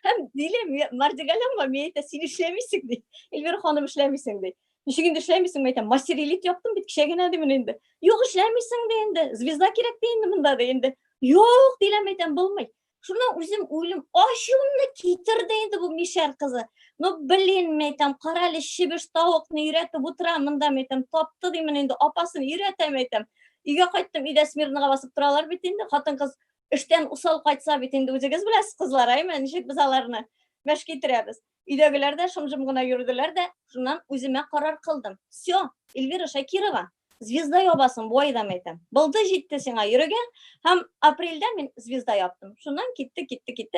Һәм Дилә Мардигалямова миңа әйтә, син эшләмисең ди. Эльвира ханым, эшләмисең ди. Ничек инде эшләмисең, мәйтәм, мастер элит яптым бит кичә генә димен инде. Юк, эшләмисең ди инде. Звезда кирәк ди инде монда ди инде. Юк, диләм, мәйтәм, булмый. Шуны үзем уйлым, ачуымны китерде инде бу Мишәр кызы. Ну, блин, мәйтәм, кара әле чебеш тавыкны өйрәтеп утыра монда, мәйтәм, тапты димен инде, апасын өйрәтә, мәйтәм. Өйгә кайттым, өйдә смирнага басып торалар бит инде. Хатын-кыз эштән усал кайтса бит инде, үзегез беләсез, кызлар, әйме, ничек без аларны мәш китерәбез. Өйдәгеләр дә шым-жым гына йөрделәр дә, шуннан үземә карар кылдым. Всё, Эльвира Шакирова, звезда ябасың бу айда, мәйтәм. Булды, җитте сиңа йөрегә. Һәм апрельдә мин звезда яптым. Шуннан китте,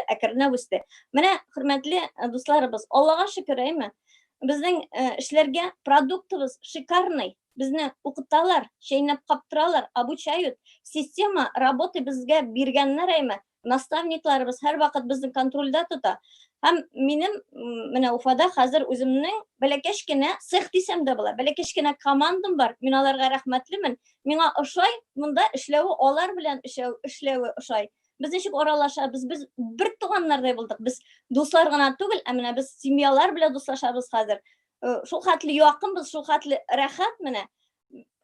әкренләп үсте. Менә, хөрмәтле дусларыбыз, Аллага шөкер, әйме. Безнең эшләргә продуктыбыз шикарный. Безне укыталар, чәйнәп каптыралар, обучают. Система работы безгә биргәннәр, әйме. Наставникларыбыз һәр вакыт безнең контрольдә тота. Һәм минем менә Уфада хәзер үземнең бәләкәч кенә цех дисәм дә була. Бәләкәч кенә командам бар. Мин аларга рәхмәтлемен. Миңа ошай монда эшләүе, алар белән эшләүе ошай. Без ничек аралашабыз? Без бер туганнардай булдык. Без дуслар гына түгел, ә менә без семьялар белән дуслашабыз хәзер. Шул хәтле якынбыз, шул хәтле рәхәт менә.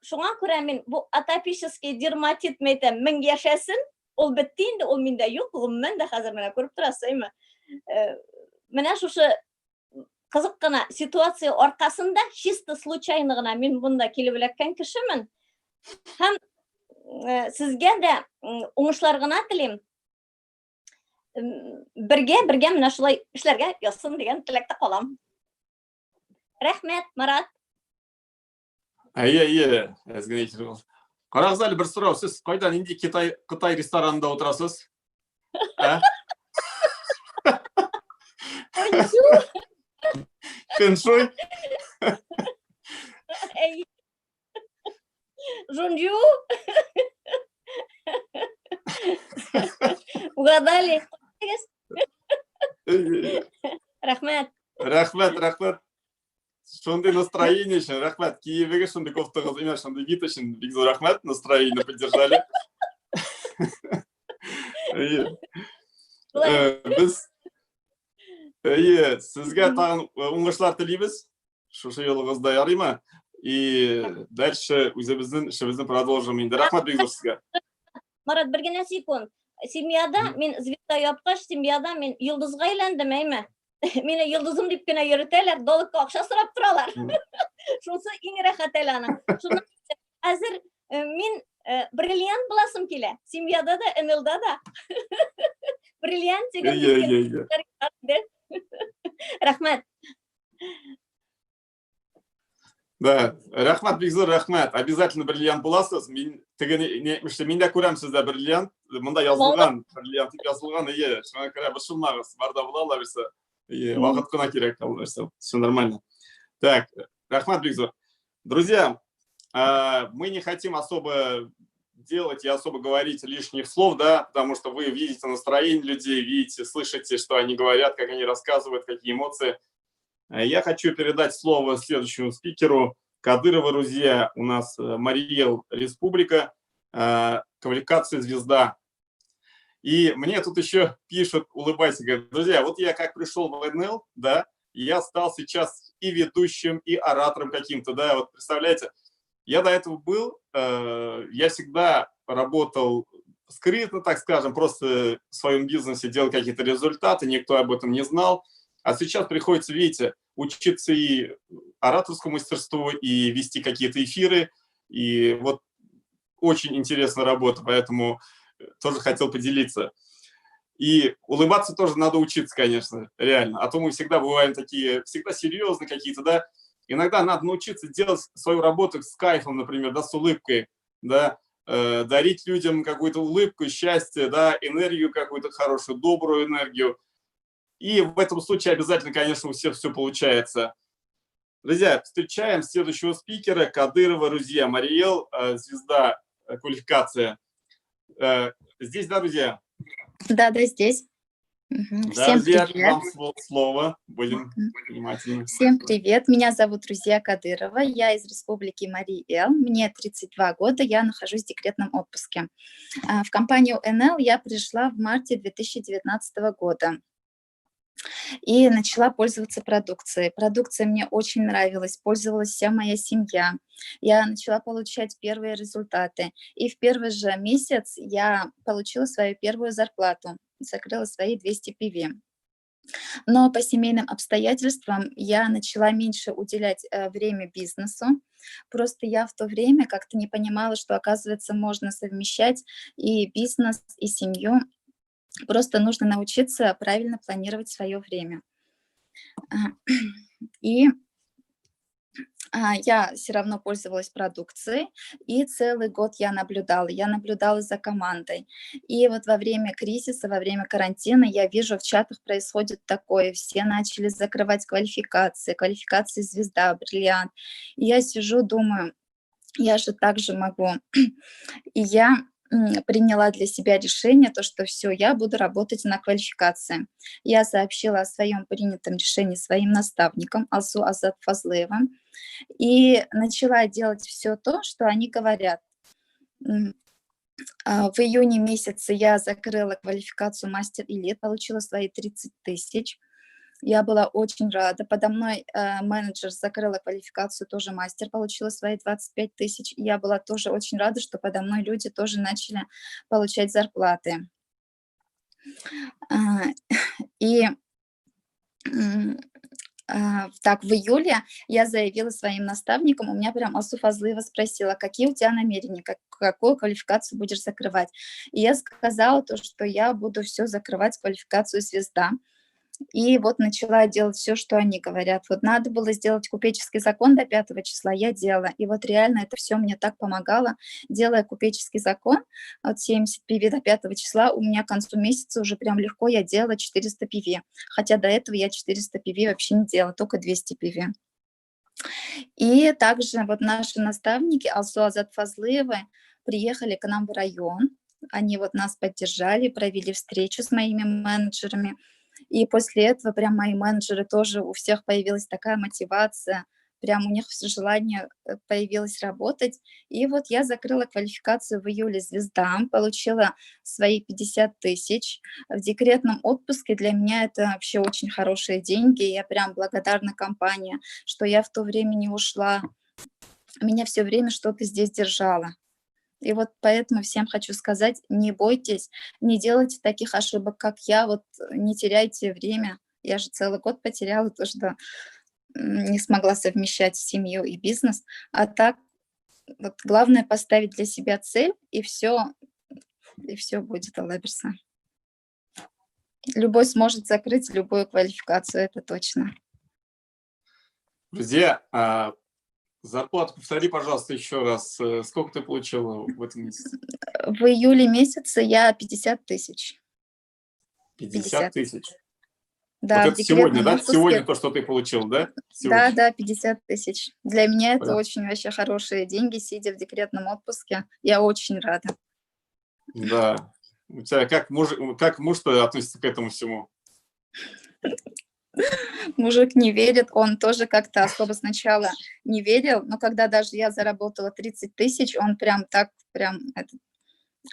Шуңа күрә мин бу атопический дерматит мәйтәм, 1000 яшәсен, ул бетте инде, ул миндә юк, гомумән дә хәзер менә күреп торасызмы? Менә шушы кызык кына ситуация аркасында чисто случайно гына мин бунда килеп эләккән кешемен. Һәм сезгә дә уңышлар гына телим. Бергә менә шулай эшләргә язсын дигән теләктә калам. Рәхмәт, Марат. Әйе, әзгән әйтер ул. Карагыз әле бер сорау, сез кайдан инде Кытай ресторанында утырасыз? Фэншуй? Жунжу. Угадали. Рәхмәт. Рәхмәт. Шундай настроение өчен рәхмәт. Киевгә шундай кофтагыз, имеш шундай гит өчен бик зур рәхмәт, настроение поддержали. Без сезгә тагын уңышлар телибез. Шушы юлыгызда ярыймы? И дальше үзебезнең эшебезне продолжим инде. Рәхмәт бик зур сезгә. Марат, бер генә секунд. Семьяда мин звезда япкач, семьяда мин йолдызга әйләндем, әйме? Мине йолдызым дип кенә йөртәләр, долыкка акча сорап торалар. Шунысы иң рәхәт әйләнә. Шуны хәзер мин бриллиант буласым килә. Семьяда да, НЛда да. Бриллиант дигән. Рәхмәт. Да, рәхмәт бик зур рәхмәт. Обязательно бриллиант буласыз. Мин мин дә күрәм сездә бриллиант. Монда язылган, бриллиант дип язылган. Шуңа күрә бошылмагыз. Барда булалар берсе. Вакыт кына кирәк калырса. Все нормально. Так, рәхмәт бик зур. Друзья, мы не хотим особо делать и особо говорить лишних слов, да, потому что вы видите настроение людей, видите, слышите, что они говорят, как они рассказывают, какие эмоции. Я хочу передать слово следующему спикеру. Кадырова Рузия, у нас Мариэл Республика, квалификация звезда. И мне тут еще пишут, улыбайся, говорят, друзья, вот я как пришел в НЛ, да, я стал сейчас и ведущим, и оратором каким-то, да, вот представляете, я до этого был, я всегда работал скрытно, так скажем, просто в своем бизнесе делал какие-то результаты, никто об этом не знал. А сейчас приходится, видите, учиться и ораторскому мастерству, и вести какие-то эфиры. И вот очень интересная работа, поэтому тоже хотел поделиться. И улыбаться тоже надо учиться, конечно, реально. А то мы всегда бываем такие, всегда серьезные какие-то, да. Иногда надо научиться делать свою работу с кайфом, например, да, с улыбкой, да. Дарить людям какую-то улыбку, счастье, да, энергию какую-то хорошую, добрую энергию. И в этом случае обязательно, конечно, у всех все получается. Друзья, встречаем следующего спикера, Кадырова Рузия Мариэл, звезда квалификация. Здесь, да, друзья? Да, здесь. Да, Всем привет. вам слово. Будем внимательны. Всем привет. Меня зовут Рузия Кадырова. Я из Республики Мариэл. Мне 32 года. Я нахожусь в декретном отпуске. В компанию НЛ я пришла в марте 2019 года. И начала пользоваться продукцией. Продукция мне очень нравилась, пользовалась вся моя семья. Я начала получать первые результаты. И в первый же месяц я получила свою первую зарплату, закрыла свои 200 PV. Но по семейным обстоятельствам я начала меньше уделять время бизнесу. Просто я в то время как-то не понимала, что, оказывается, можно совмещать и бизнес, и семью. Просто нужно научиться правильно планировать свое время. И я все равно пользовалась продукцией, и целый год я наблюдала за командой. И вот во время кризиса, во время карантина я вижу, в чатах происходит такое, все начали закрывать квалификации звезда, бриллиант. И я сижу, думаю, я же так же могу. И я приняла для себя решение, то, что все, я буду работать на квалификации. Я сообщила о своем принятом решении своим наставникам Алсу Азат Фазлыевым и начала делать все то, что они говорят. В июне месяце я закрыла квалификацию мастер-элит, получила свои 30 тысяч. Я была очень рада. Подо мной менеджер закрыла квалификацию, тоже мастер, получила свои 25 тысяч. Я была тоже очень рада, что подо мной люди тоже начали получать зарплаты. И так, в июле я заявила своим наставникам, у меня прям Алсу Фазлыева спросила, какие у тебя намерения, какую квалификацию будешь закрывать. И я сказала то, что я буду все закрывать квалификацию звезда. И вот начала делать все, что они говорят. Вот надо было сделать купеческий закон до 5 числа, я делала. И вот реально это все мне так помогало. Делая купеческий закон от 70 PV до 5 числа, у меня к концу месяца уже прям легко я делала 400 PV. Хотя до этого я 400 PV вообще не делала, только 200 PV. И также вот наши наставники Алсу Азат Фазлыевы приехали к нам в район. Они вот нас поддержали, провели встречу с моими менеджерами. И после этого прям мои менеджеры тоже, у всех появилась такая мотивация, прям у них желание появилось работать. И вот я закрыла квалификацию в июле звезда, получила свои 50 тысяч. В декретном отпуске для меня это вообще очень хорошие деньги. Я прям благодарна компании, что я в то время не ушла. Меня все время что-то здесь держало. И вот поэтому всем хочу сказать, не бойтесь, не делайте таких ошибок, как я, вот не теряйте время. Я же целый год потеряла то, что не смогла совмещать семью и бизнес. А так, вот главное поставить для себя цель, и все будет, Алла берса. Любой сможет закрыть любую квалификацию, это точно. Друзья, зарплату повтори, пожалуйста, еще раз. Сколько ты получила в этом месяце? В июле месяце я 50 тысяч. 50 тысяч? Да, вот это сегодня, да? Сегодня то, что ты получил, да? Сегодня. Да, 50 тысяч. Для меня это Понятно. очень вообще хорошие деньги, сидя в декретном отпуске. Я очень рада. Да. У тебя как муж-то относится к этому всему? Мужик не верит, он тоже как-то особо сначала не верил, но когда даже я заработала 30 тысяч, он прям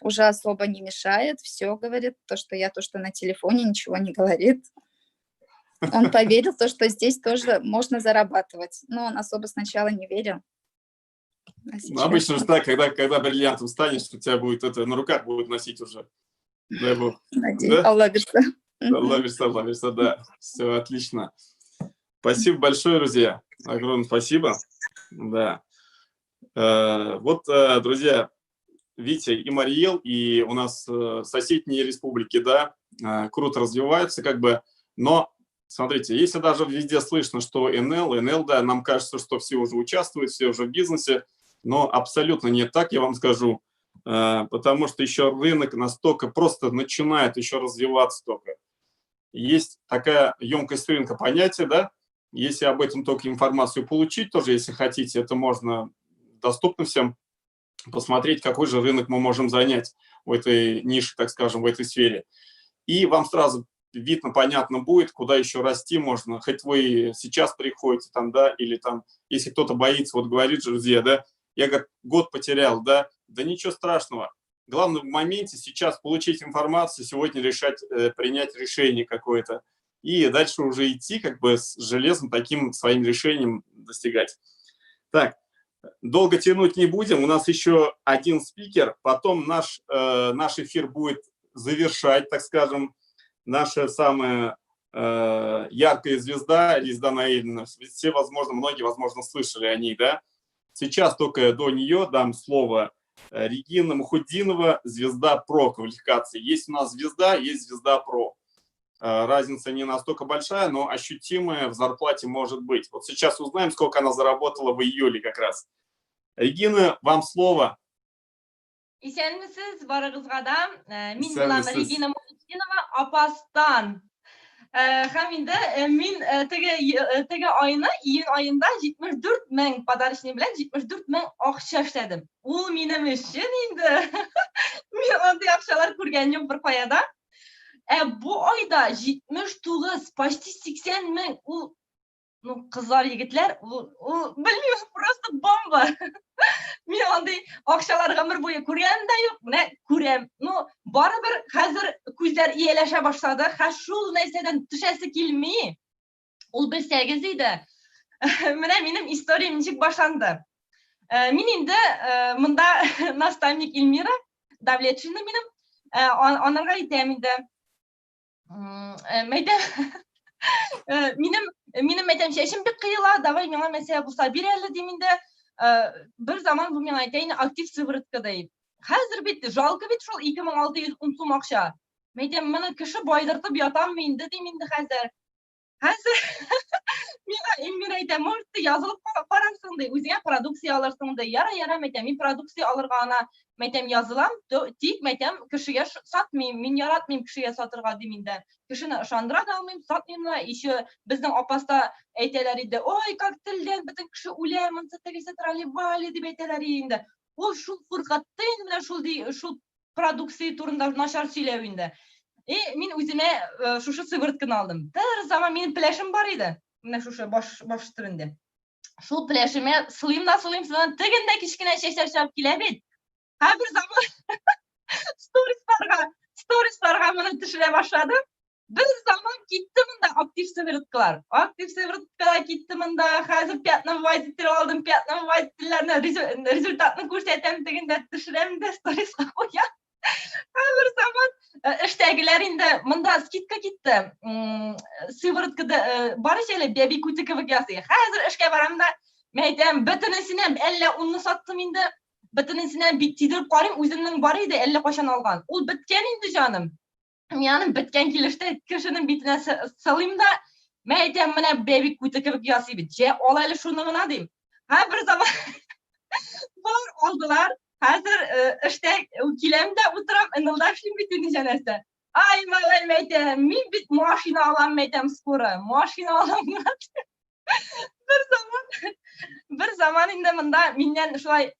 уже особо не мешает, все говорит, то, что на телефоне, ничего не говорит. Он поверил, что здесь тоже можно зарабатывать, но он особо сначала не верил. Обычно же так, когда бриллиантом станешь, у тебя будет это на руках будут носить уже. Дай бог. Надеюсь, да? Алла берса. Алла берса, да. Все, отлично. Спасибо большое, друзья. Огромное спасибо. Да. Вот, друзья, Витя и Мариэл, и у нас соседние республики, да, круто развиваются, как бы, но смотрите, если даже везде слышно, что НЛ, да, нам кажется, что все уже участвуют, все уже в бизнесе, но абсолютно не так, я вам скажу, потому что еще рынок настолько просто начинает еще развиваться только. Есть такая емкость рынка понятия, да, если об этом только информацию получить, тоже, если хотите, это можно доступно всем посмотреть, какой же рынок мы можем занять в этой нише, так скажем, в этой сфере. И вам сразу видно, понятно будет, куда еще расти можно. Хоть вы сейчас приходите там, да, или там, если кто-то боится, вот говорит, друзья, да, я, говорит, год потерял, да, да ничего страшного. Главное в моменте сейчас получить информацию, сегодня решать, принять решение какое-то. И дальше уже идти как бы с железным таким своим решением достигать. Так, долго тянуть не будем. У нас еще один спикер. Потом наш эфир будет завершать, так скажем, наша самая яркая звезда Риздана Ильина. Все, возможно, многие, возможно, слышали о ней, да? Сейчас только до нее дам слово Регина Мухуддинова, звезда ПРО квалификации. Есть у нас звезда, есть звезда ПРО. Разница не настолько большая, но ощутимая в зарплате может быть. Вот сейчас узнаем, сколько она заработала в июле как раз. Регина, вам слово. Исәнмесез, барыгызга да. Мин булам Регина Мухуддинова, Апастан. Hem indi min tege ayına iyun ayında 74 ming padarishni bilan 74 ming akça ishladim. U menim uchun endi men onday akçalar ko'rgan yo'q bir qoyada. Bu oyda 79 почти 80 ming u qizlar yigitlar u bilmiyorum просто bomba. Men onday akçalarga bir bo'yi ko'rganim yo'q. Mana ko'ram. Baribir hozir ko'zlar iyalasha boshladi. Shu narsadan tushasi kelmay. Ul bilsangiz edi. Mana mening istoriyam nechik boshlandi. Men endi bunda nastavnik Ilmira Davletovna mening onamga aytaman endi. Mening aytam ishim bir qiyla, davay menga masala bo'lsa berayli deymda. Bir zaman bu men aytayin aktiv sivritka deyip. Hozir bitti, жалко bit şol 2600 so'm akça. Aytam mana kishi boydirtib yotam endi deymda hozir. Hozir men aytam, "Mo'rtda yozilib qaransın" dey. O'zingga produksiya olarsın dey. Yara aytam, men produksiya olirgana aytam yozilam, tik aytam kishiga sotmayman, men yaratmayman kishiga sotirga deymda. Kishini ishondira olmayman, sotmayman. Еще bizning opasda aytalar edi, "Oy, как tildan butun kishi o'laman, satrali deb aytalar endi." U shu furqatdan bilan shu produksiya turida nashar сөйләвендә. Men o'zimga shu sivritkani oldim. Bir zaman mening plashim bor edi. Mana shu bosh turinde. Shu plashimga sulim, tagында kichkina shashar keladi. Ha bir zaman storieslarga mana tushira boshladi. Bir zaman ketdim unda aktiv sivritkalar. Aktiv sivritkalar ketdim unda. Hozir pятна водитель oldim. Pятна водительlarni rezultatni ko'rsataman deganda tushiraman storiesga qo'yam. Bir zaman ishdagilar endi bunda skidka ketdi. Sivritkada barishali baby kutikovgasi. Hozir ishga boramda aytam bitinisini ham 50 unni sotdim endi. Bitinisini ham bittirib qo'yim, o'zimning bor edi 50 qo'shan olgan. U bitgan endi jonim. Yani bitken kilişte kişinin bitine salayımda aytam mana baby kutikovgasi bit. Olayli şunu gina deyim. Ha bir zaman bor oldular. Hozir ishda kelamda o'tirib inildashim bitini janasi. Ay malay aytam, men bit mashina olaman aytam skora. Mashina olaman. Bir zaman endi bunda mendan shulay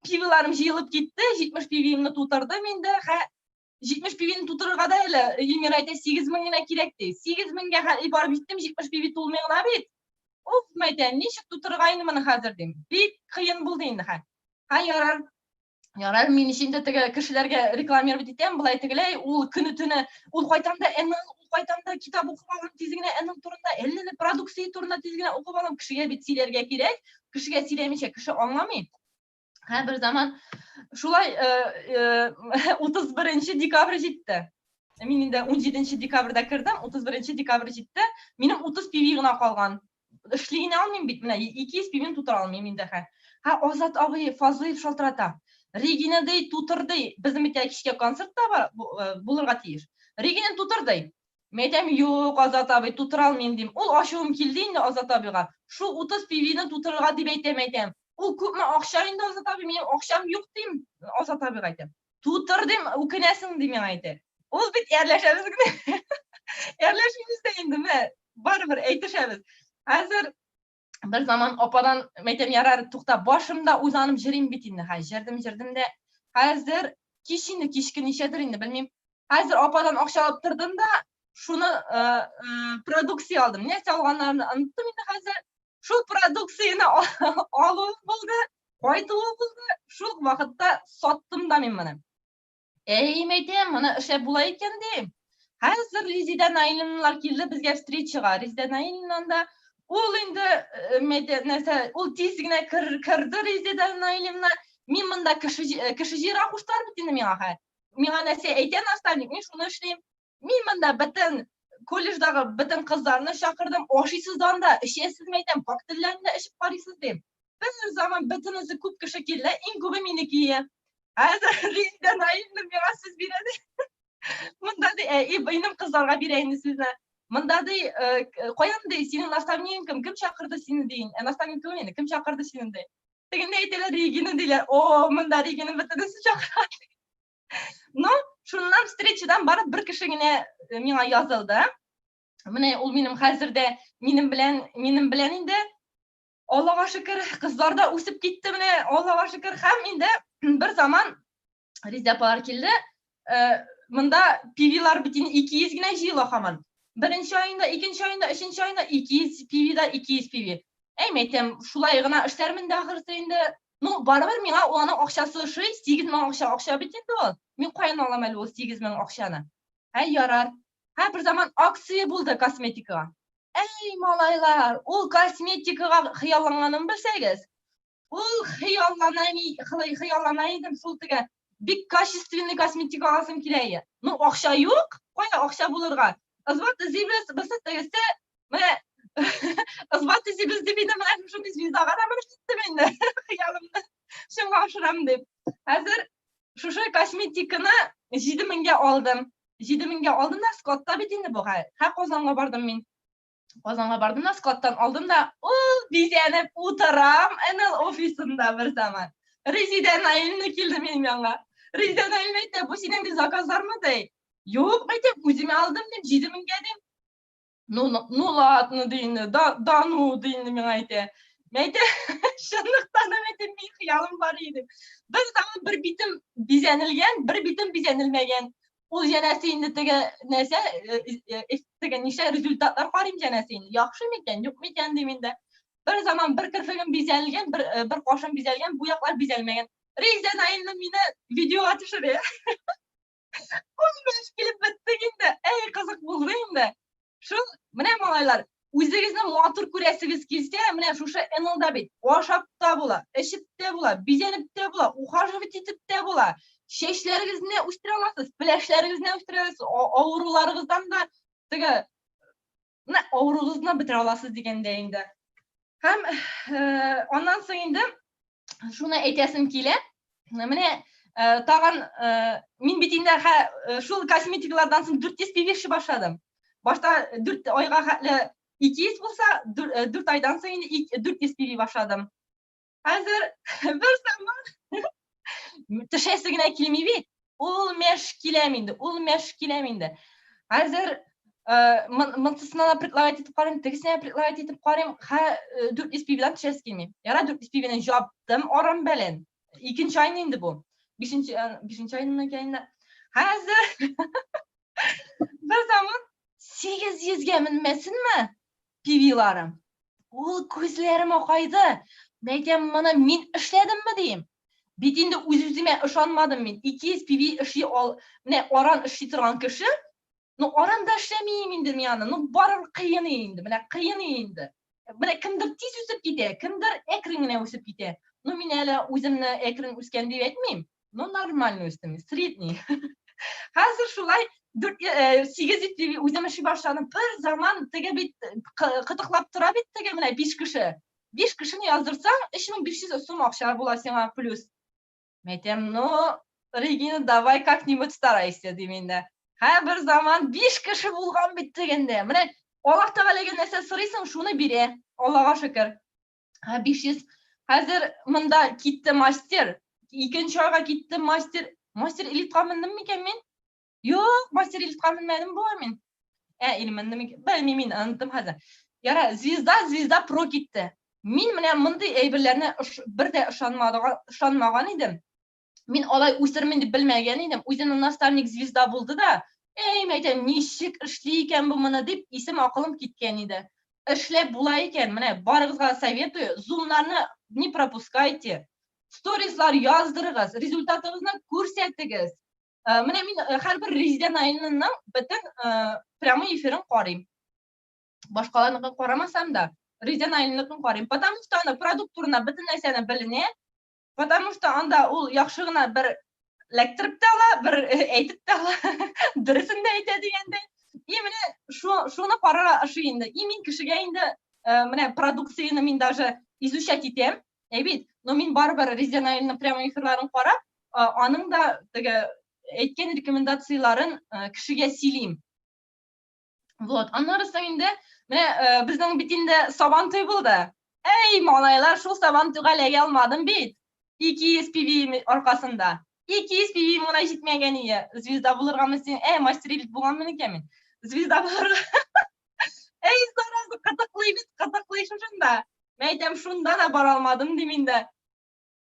pivilarim jiyilib ketdi. 70 pivimni tutirdim endi. 70 pivini tutirga da ele Ilmira ayta 8 mingga kerak dey. 8 mingga borib bitdim, 70 pivi to'lmayg'la bit. Of aytam, nechik tutirg'ayni mana hozir deyim. Bit qiyin bo'ldi endi ha. Ha yarar men ishimda kishilarga reklamirib etam, bulay teglay, ul kuni tuni ul qaytamda kitob o'qib olam tezgina enim turida 50 produksiya turida tezgina o'qib olam kishiga bitsilarga kerak. Kishiga siylamicha kishi anglamay. Ha bir zaman shulay 31 dekabr yetdi. Men endi 17 dekabrda kirdim, 31 dekabr yetdi. Mening 30 pivigina qolgan. Ishligini olmayman bit, mana 200 pivini tutura olmayman endi ha. Ha Ozod abi Fazliyev shaltirata. Reginaday tutirdi. Bizim kishga konsertda bo'lirga tegish. Regina tutirdi. Men aytam, "Yo'q, Ozod abi tutira olmayman" deyim. Ul oshuvim keldi endi Ozod abiga. Shu 30 pivini tutirga deb aytam. U ko'pmi oqshar endi Ozod abi, men oqsham yo'q deyim Ozod abiga aytam. Tutirdim, ukinasin deyim men aytam. Ul bit erlashamiz. Erlashimizda endi baribir aytishamiz. Hozir bir zaman opadan aytam yarar to'xtab boshimda o'zanim jirim bit endi. Ha, jirdim-da. Hozir kishki nishadir endi bilmayman. Hozir opadan oqsha olib turdim-da, shuni produksiya oldim. Nechta olganlarimni unutdim endi hozir. Shu produksiyani olib bo'ldi, qaytib bo'ldi. Shu vaqtda sotdim-da men mana. Aytam, mana ishlar bo'lar ekan deyim. Hozir Rezida Nailimlar keldi bizga встречаga. Rezida Nailimda ul endi ul tezgina kirdi Rezida Nailimna. Men bunda kishi jira xushtar bitini menga. Menga narsa aytgan nastavnik, men shuni ishlayman. Men bunda butun kollejdagi butun qizlarni chaqirdim. Oshiysizda, ishlasizmi aytam, baktillarni ishib qaraysiz deb. Bir zaman butunisi ko'p kishi keldi, eng ko'pi meniki. Hozir Rezida Nailimni menga siz beradi. Bunda benim qizlarga berayni sizni. Bunda qo'yam dey, sening nastavniking kim chaqirdi seni deyin. Nastavnik kim endi, kim chaqirdi seni dey. Deganda aytdilar Regina deylar. O, bunda Regina bitinisi chaqiradi. No, Şundan встречадан барып bir kişigine миңа yazıldı. Менә ул минем хәзердә минем белән инде Аллага шөкер кызлар да үсеп китте менә Аллага шөкер һәм инде bir zaman Ризапалар килде. Монда PV-лар бит 200 генә җыела һаман. Birinci ayında, ikinci ayında, üçüncü ayında 200 PV-да 200 PV. Әйтәм, шулай гына эшләрмен дә ахырсы инде. Ну, барыбер миңа аның акчасы шуй 8000 акча бит инде ул. Мин каян алам әле ул 8000 акчаны? Ярар. Bir zaman акция булды косметикага. Малайлар, ул косметикага хыялланганын белсәгез. Ул хыяллана идем шул теге бик качественный косметика аласым килә. Ну, акча юк. Кая акча булырга? Звати зибез тегесе, менә звати зибез дип инде менә шундый звездага да менеп киттем инде. Хыялымны шуңа ашырам дип. Хәзер шушы косметиканы 7000гә алдым. 7000гә алдым да складта бит инде бу. Казанга бардым мин. Казанга бардым да складтан алдым да, ул бизәнеп утырам НЛ офисында bir zaman. Резида Наилне килде минем янга. Резида Наил әйтте, бу синең ди заказлармы ди? Юк, әйтеп, үзем алдым дип 7000гә дим. Ну ладно дейне, да ну дейне миңа әйтә. Мәйтә, шунлыктан әйтеп мин хыялым бар иде. Bir zaman bir битем бизәнелгән, bir битем бизәнелмәгән. Ул янәсе инде теге нәрсә, теге ничә результатлар карыйм янәсе инде. Яхшы микән, юк микән дим инде. Bir zaman bir кырфыгым бизәнелгән, bir кашым бизәлгән, бу яклар бизәлмәгән. Резида Наилне мине видеога төшерә. Ул килеп бетте инде. Кызык булды инде. Шул менә малайлар, үзегезне матур күрәсегез килсә, менә шушы НЛда бит. Ашап та була, эчеп тә була, бизәнеп тә була, ухаживать итеп тә була. Чәчләрегезне үстерә аласыз, пеләшләрегезне үстерә аласыз, авыруларыгыздан да теге авыругызны бетерә аласыз дигәндә инде. Һәм аннан соң инде шуны әйтәсем килә. Менә тагын мин бит инде шул косметикалардан соң 400 PV эши башладым. Башта 4 айга хәтле 200 булса, 4 айдан соң инде 400 PV башладым. Хәзер bir zaman төшәсе генә килми бит. Ул мәш киләм инде. Хәзер монсысына предлагать итеп карыйм, тегесенә предлагать итеп карыйм, 400 PV-дан төшәсе килми. Яра 400 PV-ны жаптым арам белән. Икенче ай инде бу. 5нче айның икәнне. Хәзер bir zaman 800гә менмәсенме PV-ларым. Ул күзләрем акайды. Әйтәм, моны мин эшләдемме дим. Бит инде үз-үземә ышанмадым мин. 200 PV эши менә аран эшли торган кеше, ну аранда эшләмим инде мин аны. Ну барыр кыен инде, менә кыен инде. Менә кемдер тиз үсеп китә, кемдер әкрен генә үсеп китә. Ну мин әле үземне әкрен үскән дип әйтмим. Ну нормально үстем, средний. Хәзер шулай 800 PV үзем эшли башладым. Bir zaman теге бит кытыклап тора бит теге менә 5 кеше. 5 кешене яздырсаң 3500 сум акча була сиңа плюс. Мәйтәм, ну, Регина, давай как-нибудь старайся дим инде. Bir zaman 5 кеше булган бит дигәндә. Менә Аллаһ Тәгаләгә нәрсә сорыйсың, шуны бирә. Аллага шөкер. 500. Хәзер монда китте мастер. Икенче айга китте мастер. Мастер элитка мендем микән мин? Юк, мастер элитка менмәдем бу мин. Илмендем микән? Белмим мин, андым хәзер. Яра, звезда про китте. Мин менә мондый әйберләрне бер дә ышанмаган идем. Мин алай үсермен дип белмәгән идем. Үзенең наставник звезда булды да, мәйтәм, ничек эшли икән бу моны дип исем акылым киткән иде. Эшләп була икән, менә барыгызга советую, зумнарны не пропускайте. Сторислар яздырыгыз, результатыгызны күрсәтегез. Менә мин һәрбер Резида Наилнең бөтен прямой эфирын карыйм. Башкаларны карамасам да, Резида Наилнең карыйм. Потому что аны продукторына бөтен нәрсәне беленә. Потому что анда ул яхшы гына бер лектиреп тә ала, бер әйтеп тә ала, дөресен дә әйтә дигәндәй. Менә шуны карарга ошый инде. Мин кешегә инде менә продукцияны мин даже изучать итәм. Бит, но мин барыбер Резида Наилнең прямой эфирларын карап, аның да теге әйткән рекомендацияларын кешегә сөйлим. Вот, аннары соң инде менә безнең бит инде Сабантуй булды. Малайлар, шул Сабантуйга эләгә алмадым бит. 200 PV аркасында. 200 PV мына жетмеген ие. Звезда булырга мен мастерилик булган мен екен. Звезда булырга. Сарасы кытыклый шунда. Мен айтам, шунда да бара алмадым деймин да.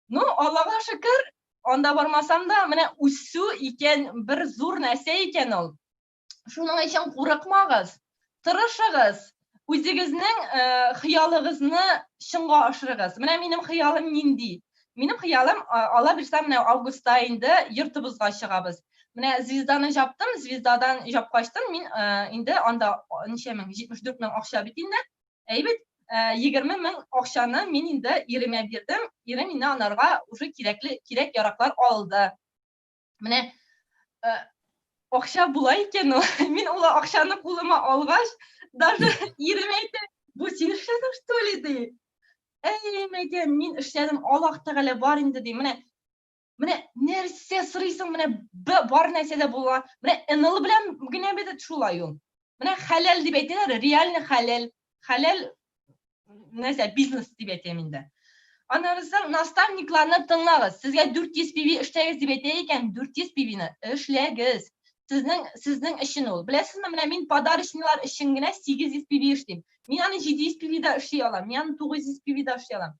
Ну, Аллага шүкүр, анда бармасам да, менә үсү икән, бер зур нәрсә икән ул. Шуның өчен курыкмагыз, тырышыгыз, үзегезнең хыялыгызны чынга ашырыгыз. Менә минем хыялым нинди? Минем хыялым, ала бирсә, менә август айында йортыбызга чыгабыз. Менә звезданы жаптым, звездадан жапкачтым, мин инде анда ничә мең, 74 мең акча бит инде. Әйбет, 20 мең акчаны мин инде иремә бирдем. Ирем инде анарга уже кирәк яраклар алды. Менә акча була икән ул. Мин ул акчаны кулыма алгач, даже ирем әйтте, бу син эшләдең, что ли, ди. Мәйтәм, мин эшләдем, Аллаһ Тәгалә бар инде, ди. Менә нәрсә сорыйсың, менә бар нәрсә дә була. Менә НЛ белән генә бит шулай ул. Менә хәләл дип әйтәләр, реально хәләл. Хәләл нәрсә, бизнес дип әйтәм инде. Анарыздан наставникларны тыңлагыз. Сезгә 400 PV эшләгез дип әйтә икән, 400 PV-ны эшләгез. Сезнең өчен ул. Беләсезме, менә мин подарочныйлар өчен генә 800 PV эшлим. Мин аны 700 PV-да эшли алам, мин аны 900 PV-да эшли алам.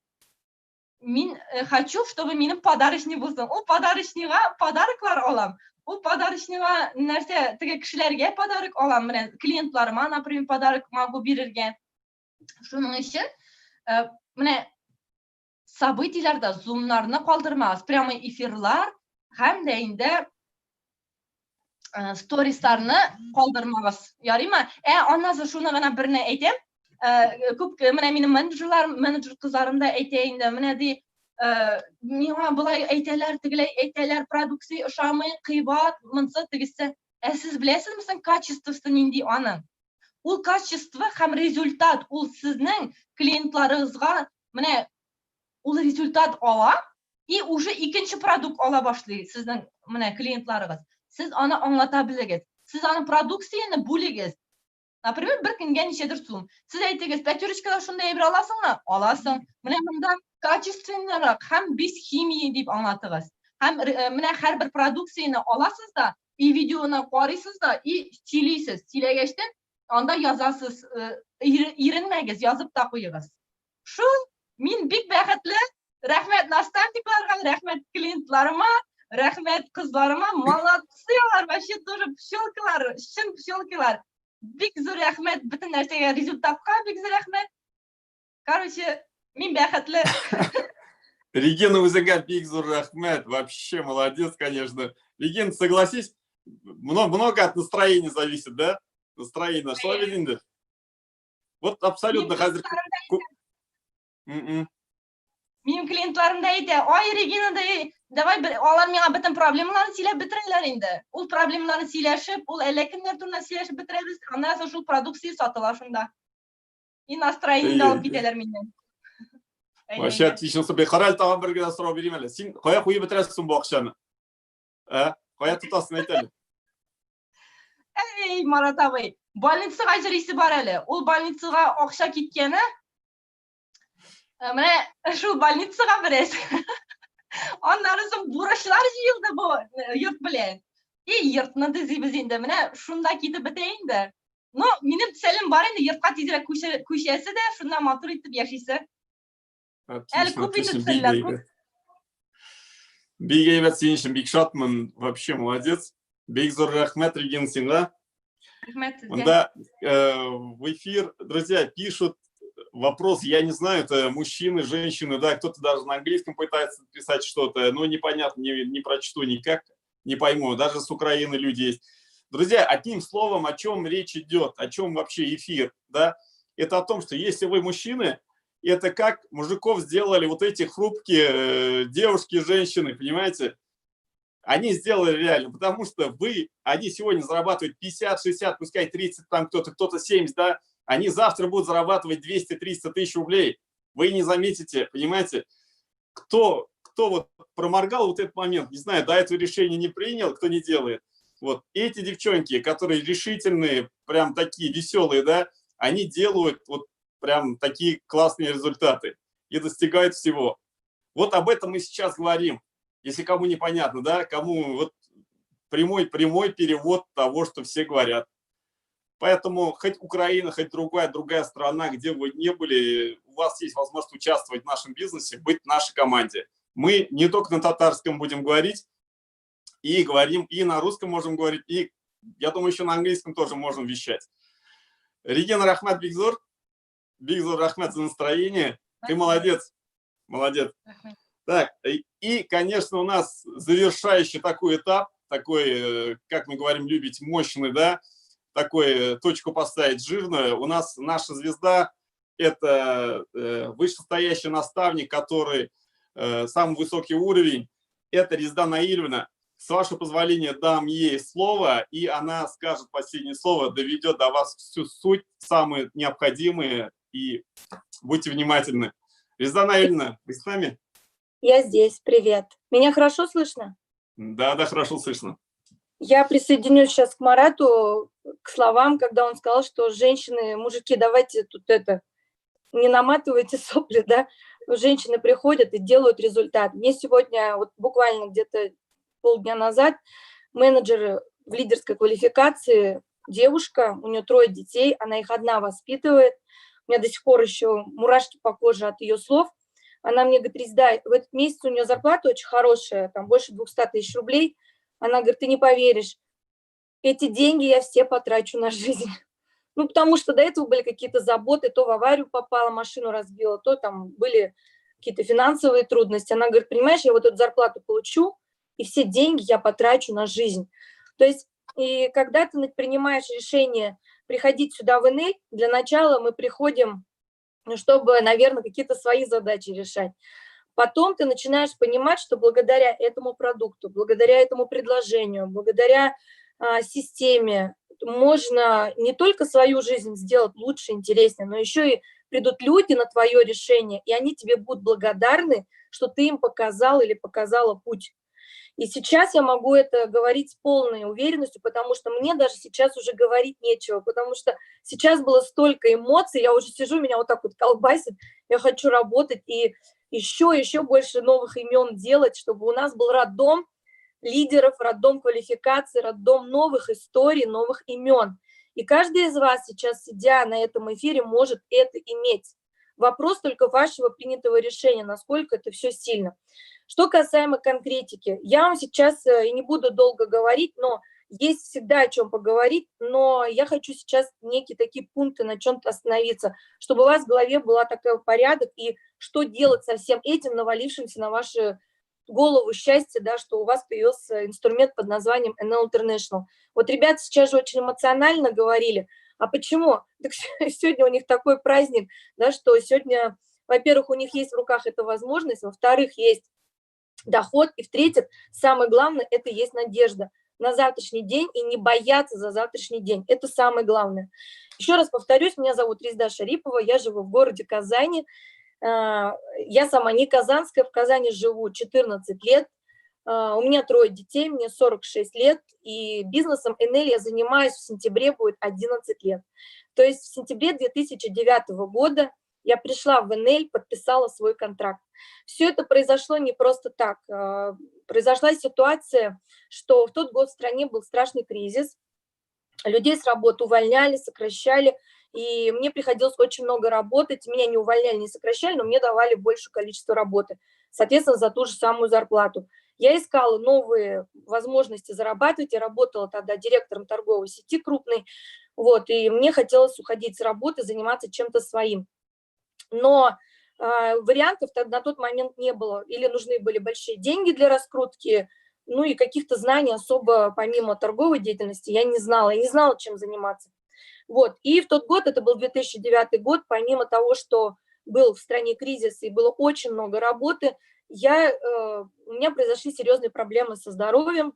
Мин хочу, чтобы минем подарочный булсын. Ул подарочныйга подароклар алам. Ул подарочныйга нәрсә, теге кешеләргә подарок алам, менә клиентларыма, например, подарок могу бирергә. Шуның өчен менә событийларда зумнарны калдырмагыз, прямо эфирлар һәм дә инде сторисларны калдырмагыз. Ярыймы? Аннан шуны гына берне әйтәм. Күп менә минем менеджер кызларым да әйтә инде, менә ди, миңа булай әйтәләр, тегеләй әйтәләр, продукция ошамый, кыйбат, монсы тегесе. Сез беләсезме, качествосы нинди аның? Ул качество һәм результат, ул сезнең клиентларыгызга менә ул результат ала, и уже икенче продукт ала башлый сезнең менә клиентларыгыз. Сез аны аңлата белегез. Сез аны продукцияны бүлегез. Например, бер көнгә ничәдер сум. Сез әйтегез, пятерочкада шундай әйбер аласыңмы? Аласың. Менә монда качественнарак һәм без химии дип аңлатыгыз. Һәм менә һәрбер продукцияны аласыз да, и видеоны карыйсыз да, и сөйлисез. Сөйләгәчтән анда язасыз, иренмәгез, язып та куегыз. Шул, мин бик бәхетле. Рәхмәт наставникларга, рәхмәт клиентларыма, рәхмәт кызларыма. Молодцылар, вообще тоже пчелкалар, чын пчелкалар. Бик зур рәхмәт, бөтен нәрсәгә, результатка бик зур рәхмәт. Короче, мин бәхетле. Регина Үзеңгә бик зур рәхмәт. Вообще молодец, конечно. Регина, согласись, много от настроения зависит, да? Настроение. Что видите? Вот абсолютно хәзер. Минем клиентларым да әйтә, ай, Регина, давай, алар миңа бөтен проблемаларны сөйләп бетерәләр инде. Ул проблемаларны сөйләшеп, ул әллә-кемнәр турында сөйләшеп бетерәбез, аннан соң шул продукция сатыла шунда. И настроение алып китәләр миннән. Вообще отлично. Харал тагын бер генә сорау бирим әле. Син кая куеп бетерәсең бу акчаны? Кая тотасың, әйт әле. Марат абый, больницага җырисе бар әле. Ул больницага акча киткәне, менә шул больницага берәс. Аннан соң бурычлар җыелды бу йорт белән. И йортны төзибез инде, менә шунда китеп бетә инде. Ну, минем целем бар инде, йортка тизрәк күчәсе дә, шунда матур итеп яшисе. Әле күп инде цельләр. Бик әйбәт, син өчен бик шатмын. Вообще молодец. Бик зур рәхмәт, Регина, сиңа. Да, в эфир, друзья, пишут вопрос, я не знаю, это мужчины, женщины, да, кто-то даже на английском пытается писать что-то, но непонятно, не прочту никак, не пойму, даже с Украины люди есть. Друзья, одним словом, о чем речь идет, о чем вообще эфир, да, это о том, что если вы мужчины, это как мужиков сделали вот эти хрупкие девушки, женщины, понимаете? Они сделали реально, потому что они сегодня зарабатывают 50, 60, пускай 30, там кто-то 70, да, они завтра будут зарабатывать 200-300 тысяч рублей. Вы не заметите, понимаете, кто вот проморгал вот этот момент, не знаю, до этого решения не принял, кто не делает. Вот эти девчонки, которые решительные, прям такие веселые, да, они делают вот прям такие классные результаты и достигают всего. Вот об этом мы сейчас говорим. если кому непонятно, да, кому вот прямой перевод того, что все говорят. Поэтому хоть Украина, хоть другая страна, где бы вы ни были, у вас есть возможность участвовать в нашем бизнесе, быть в нашей команде. Мы не только на татарском будем говорить, и говорим, и на русском можем говорить, и, я думаю, еще на английском тоже можем вещать. Регина Рахмат Бигзор Рахмат за настроение. Ты молодец. Молодец. Так, и, конечно, у нас завершающий такой этап, такой, как мы говорим, любить, мощный, да, такой точку поставить жирную. У нас наша звезда – это вышестоящий наставник, который самый высокий уровень. Это Резда Наильевна. С вашего позволения дам ей слово, и она скажет последнее слово, доведет до вас всю суть, самые необходимые, и будьте внимательны. Резда Наильевна, вы с нами? Я здесь, привет. Меня хорошо слышно? Да, хорошо слышно. Я присоединюсь сейчас к Марату, к словам, когда он сказал, что женщины, мужики, давайте тут не наматывайте сопли, да, женщины приходят и делают результат. Мне сегодня, вот буквально где-то полдня назад, менеджер в лидерской квалификации, девушка, у нее 3 детей, она их одна воспитывает, у меня до сих пор еще мурашки по коже от ее слов. Она мне говорит: Резда, в этот месяц у нее зарплата очень хорошая, там больше 200 000 рублей. Она говорит: ты не поверишь, эти деньги я все потрачу на жизнь. Ну, потому что до этого были какие-то заботы, то в аварию попала, машину разбила, то там были какие-то финансовые трудности. Она говорит: понимаешь, я вот эту зарплату получу, и все деньги я потрачу на жизнь. То есть, и когда ты принимаешь решение приходить сюда в НЛ, для начала мы приходим, чтобы, наверное, какие-то свои задачи решать. Потом ты начинаешь понимать, что благодаря этому продукту, благодаря этому предложению, благодаря системе можно не только свою жизнь сделать лучше, интереснее, но еще и придут люди на твое решение, и они тебе будут благодарны, что ты им показал или показала путь. И сейчас я могу это говорить с полной уверенностью, потому что мне даже сейчас уже говорить нечего, потому что сейчас было столько эмоций, я уже сижу, меня вот так вот колбасит, я хочу работать и еще больше новых имен делать, чтобы у нас был роддом лидеров, роддом квалификации, роддом новых историй, новых имен. И каждый из вас сейчас, сидя на этом эфире, может это иметь. Вопрос только вашего принятого решения, насколько это все сильно. Что касаемо конкретики, я вам сейчас и не буду долго говорить, но есть всегда о чем поговорить, но я хочу сейчас некие такие пункты на чем-то остановиться, чтобы у вас в голове была такой порядок, и что делать со всем этим, навалившимся на вашу голову счастье, да, что у вас появился инструмент под названием NL International. Вот ребята сейчас же очень эмоционально говорили, а почему? Так сегодня у них такой праздник, да, что сегодня, во-первых, у них есть в руках эта возможность, во-вторых, есть доход, и в-третьих, самое главное, это есть надежда на завтрашний день и не бояться за завтрашний день. Это самое главное. Еще раз повторюсь, меня зовут Резда Шарипова, я живу в городе Казани. Я сама не казанская, в Казани живу 14 лет. У меня 3 детей, мне 46 лет, и бизнесом НЛ я занимаюсь, в сентябре будет 11 лет. То есть в сентябре 2009 года я пришла в НЛ, подписала свой контракт. Все это произошло не просто так. Произошла ситуация, что в тот год в стране был страшный кризис. Людей с работы увольняли, сокращали, и мне приходилось очень много работать. Меня не увольняли, не сокращали, но мне давали большее количество работы, соответственно, за ту же самую зарплату. Я искала новые возможности зарабатывать. Я работала тогда директором торговой сети крупной, вот, и мне хотелось уходить с работы, заниматься чем-то своим. Но вариантов на тот момент не было. Или нужны были большие деньги для раскрутки, ну и каких-то знаний особо помимо торговой деятельности я не знала чем заниматься. Вот. И в тот год, это был 2009 год, помимо того, что был в стране кризис и было очень много работы, у меня произошли серьезные проблемы со здоровьем,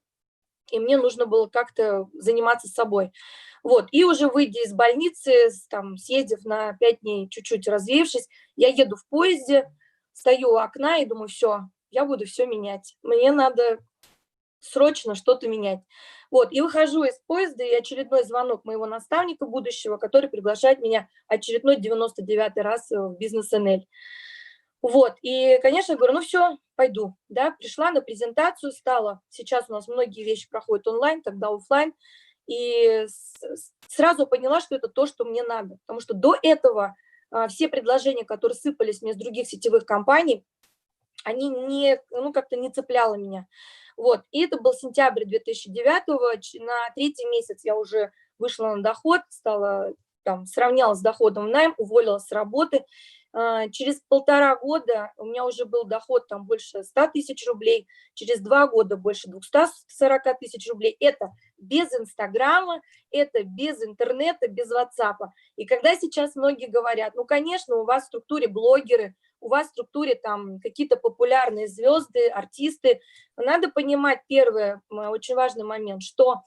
и мне нужно было как-то заниматься собой. Вот. И уже выйдя из больницы, там, съездив на 5 дней, чуть-чуть развеявшись, я еду в поезде, стою у окна и думаю: все, я буду все менять. Мне надо срочно что-то менять. Вот. И выхожу из поезда, и очередной звонок моего наставника будущего, который приглашает меня очередной 99-й раз в бизнес НЛ. Вот, и, конечно, я говорю, ну все, пойду, да, пришла на презентацию, стала, сейчас у нас многие вещи проходят онлайн, тогда офлайн, и сразу поняла, что это то, что мне надо, потому что до этого все предложения, которые сыпались мне с других сетевых компаний, они не, ну, как-то не цепляло меня. Вот, и это был сентябрь 2009-го, на третий месяц я уже вышла на доход, стала, там, сравнялась с доходом в найм, уволилась с работы. Через 1,5 года у меня уже был доход там больше 100 тысяч рублей, через 2 года больше 240 тысяч рублей. Это без Инстаграма, это без интернета, без WhatsApp. И когда сейчас многие говорят, ну, конечно, у вас в структуре блогеры, у вас в структуре там какие-то популярные звезды, артисты, надо понимать первый очень важный момент, что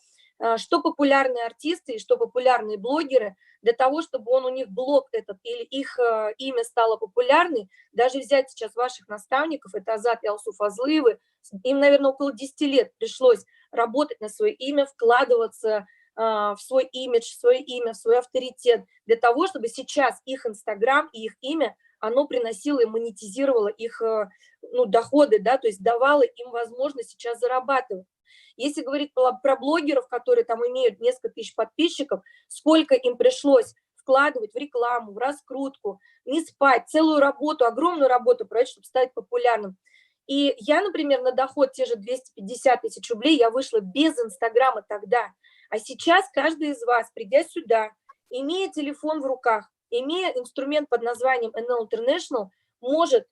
популярные артисты и что популярные блогеры, для того, чтобы у них блог этот или их имя стало популярным, даже взять сейчас ваших наставников, это Азат и Алсу Фазлыевы, им, наверное, около 10 лет пришлось работать на свое имя, вкладываться в свой имидж, в свое имя, в свой авторитет, для того, чтобы сейчас их Инстаграм и их имя, оно приносило и монетизировало их доходы, да, то есть давало им возможность сейчас зарабатывать. Если говорить про блогеров, которые там имеют несколько тысяч подписчиков, сколько им пришлось вкладывать в рекламу, в раскрутку, не спать, целую работу, огромную работу проект, чтобы стать популярным. И я, например, на доход те же 250 тысяч рублей я вышла без Инстаграма тогда. А сейчас каждый из вас, придя сюда, имея телефон в руках, имея инструмент под названием NL International, может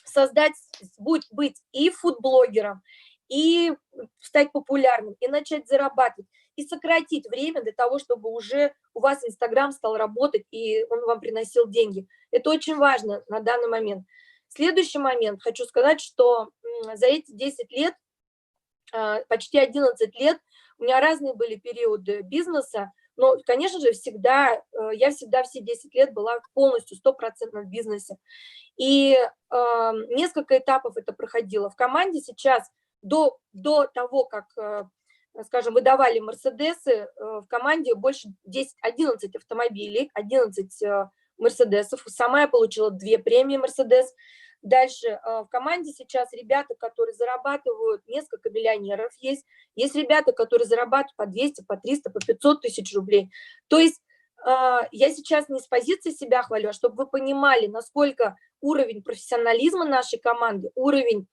создать, быть и фудблогером, и стать популярным, и начать зарабатывать, и сократить время для того, чтобы уже у вас Инстаграм стал работать, и он вам приносил деньги. Это очень важно на данный момент. Следующий момент. Хочу сказать, что за эти 10 лет, почти 11 лет, у меня разные были периоды бизнеса, но, конечно же, я всегда все 10 лет была полностью 100% в бизнесе. И несколько этапов это проходило. В команде сейчас до того, как, скажем, выдавали Мерседесы, в команде больше 11 автомобилей, 11 Мерседесов. Сама я получила 2 премии Мерседес. Дальше в команде сейчас ребята, которые зарабатывают, несколько миллионеров есть. Есть ребята, которые зарабатывают по 200, по 300, по 500 тысяч рублей. То есть я сейчас не с позиции себя хвалю, а чтобы вы понимали, насколько уровень профессионализма нашей команды, уровень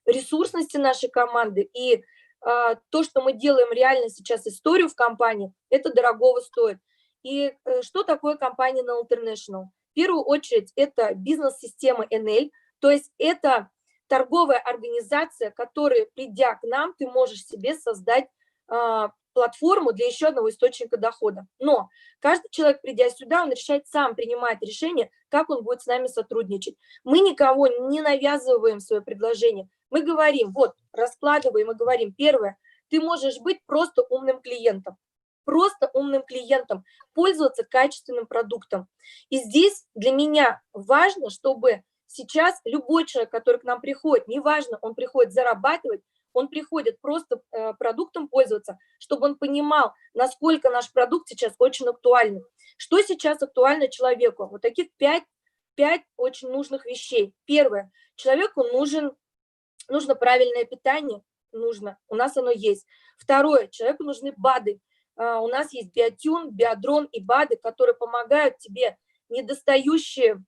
ресурсности нашей команды и то, что мы делаем реально сейчас историю в компании, это дорогого стоит. И что такое компания NL International? В первую очередь это бизнес-система NL, то есть это торговая организация, которая, придя к нам, ты можешь себе создать платформу для еще одного источника дохода. Но каждый человек, придя сюда, он решает сам, принимает решение, как он будет с нами сотрудничать. Мы никого не навязываем свое предложение. Мы говорим, вот, раскладываем и говорим, первое, ты можешь быть просто умным клиентом, пользоваться качественным продуктом. И здесь для меня важно, чтобы сейчас любой человек, который к нам приходит, неважно, он приходит зарабатывать, он приходит просто продуктом пользоваться, чтобы он понимал, насколько наш продукт сейчас очень актуальный. Что сейчас актуально человеку? Вот таких 5 очень нужных вещей. Первое, человеку нужно правильное питание, у нас оно есть. Второе, человеку нужны БАДы. У нас есть биотюн, биодрон и БАДы, которые помогают тебе недостающие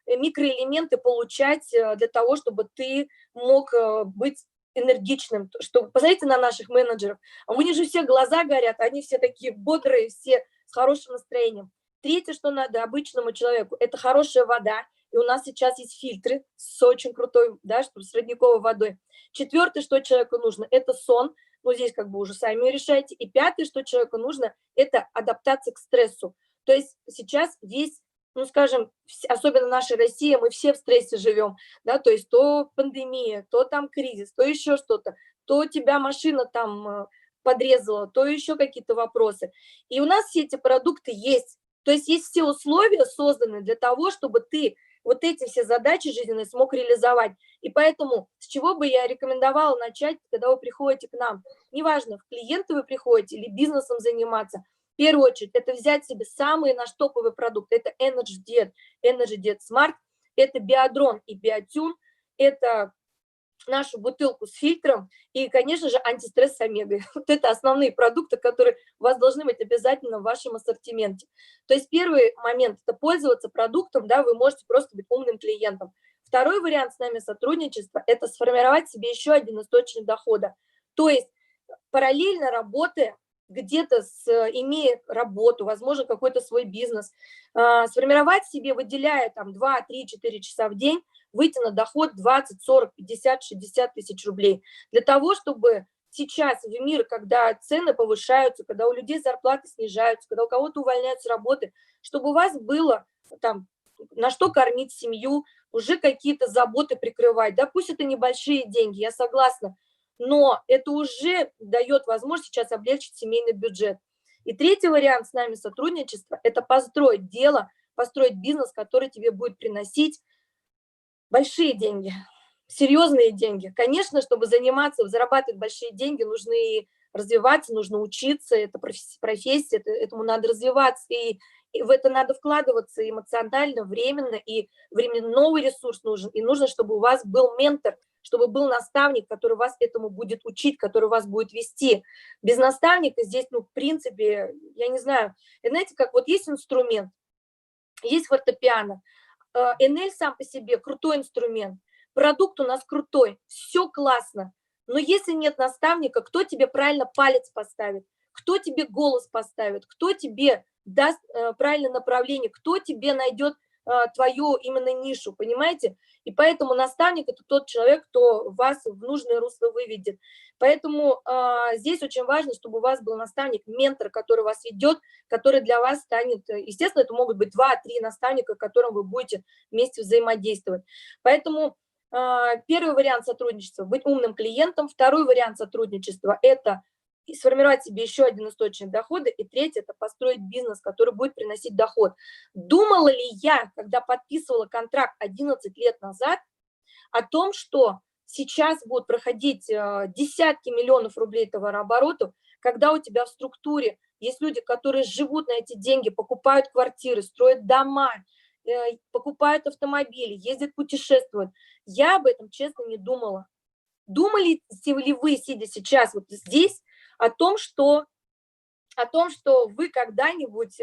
микроэлементы получать для того, чтобы ты мог быть энергичным. Посмотрите на наших менеджеров, у них же все глаза горят, они все такие бодрые, все с хорошим настроением. Третье, что надо обычному человеку, это хорошая вода, и у нас сейчас есть фильтры с очень крутой, да, с родниковой водой. Четвертое, что человеку нужно, это сон, здесь как бы уже сами решайте. И пятое, что человеку нужно, это адаптация к стрессу. То есть сейчас весь, скажем, особенно наша Россия, мы все в стрессе живем, да, то есть то пандемия, то там кризис, то еще что-то, то тебя машина там подрезала, то еще какие-то вопросы. И у нас все эти продукты есть, то есть есть все условия созданы для того, чтобы ты вот эти все задачи жизненные смог реализовать. И поэтому с чего бы я рекомендовала начать, когда вы приходите к нам, неважно, в клиенты вы приходите или бизнесом заниматься, первую очередь, это взять себе самые наш топовый продукт. Это Energy Diet Smart, это Биодрон и Биотюн, это нашу бутылку с фильтром и, конечно же, антистресс с омегой. Вот это основные продукты, которые у вас должны быть обязательно в вашем ассортименте. То есть первый момент – это пользоваться продуктом, да, вы можете просто быть умным клиентом. Второй вариант с нами сотрудничества – это сформировать себе еще один источник дохода. То есть параллельно работая, где-то имея работу, возможно, какой-то свой бизнес, сформировать себе, выделяя там 2, 3, 4 часа в день, выйти на доход 20, 40, 50, 60 тысяч рублей. Для того, чтобы сейчас в мир, когда цены повышаются, когда у людей зарплаты снижаются, когда у кого-то увольняются с работы, чтобы у вас было там на что кормить семью, уже какие-то заботы прикрывать. Да, пусть это небольшие деньги, я согласна, но это уже дает возможность сейчас облегчить семейный бюджет. И третий вариант с нами сотрудничества – это построить дело, построить бизнес, который тебе будет приносить большие деньги, серьезные деньги. Конечно, чтобы заниматься, зарабатывать большие деньги, нужно и развиваться, нужно учиться, это профессия, этому надо развиваться, и в это надо вкладываться эмоционально, временно, и временной ресурс нужен, и нужно, чтобы у вас был ментор, чтобы был наставник, который вас этому будет учить, который вас будет вести. Без наставника здесь, ну, в принципе, я не знаю, знаете, как вот есть инструмент, есть фортепиано, Энель сам по себе крутой инструмент, продукт у нас крутой, все классно, но если нет наставника, кто тебе правильно палец поставит, кто тебе голос поставит, кто тебе даст правильное направление, кто тебе найдет твою именно нишу, понимаете? И поэтому наставник – это тот человек, кто вас в нужное русло выведет. Поэтому здесь очень важно, чтобы у вас был наставник, ментор, который вас ведет, который для вас станет, естественно, это могут быть 2-3 наставника, с которым вы будете вместе взаимодействовать. Поэтому первый вариант сотрудничества – быть умным клиентом, второй вариант сотрудничества – это сформировать себе еще один источник дохода, и третий – это построить бизнес, который будет приносить доход. Думала ли я, когда подписывала контракт 11 лет назад, о том, что сейчас будут проходить десятки миллионов рублей товарооборота, когда у тебя в структуре есть люди, которые живут на эти деньги, покупают квартиры, строят дома, покупают автомобили, ездят, путешествуют. Я об этом, честно, не думала. Думали ли вы, сидя сейчас вот здесь, о том, что вы когда-нибудь,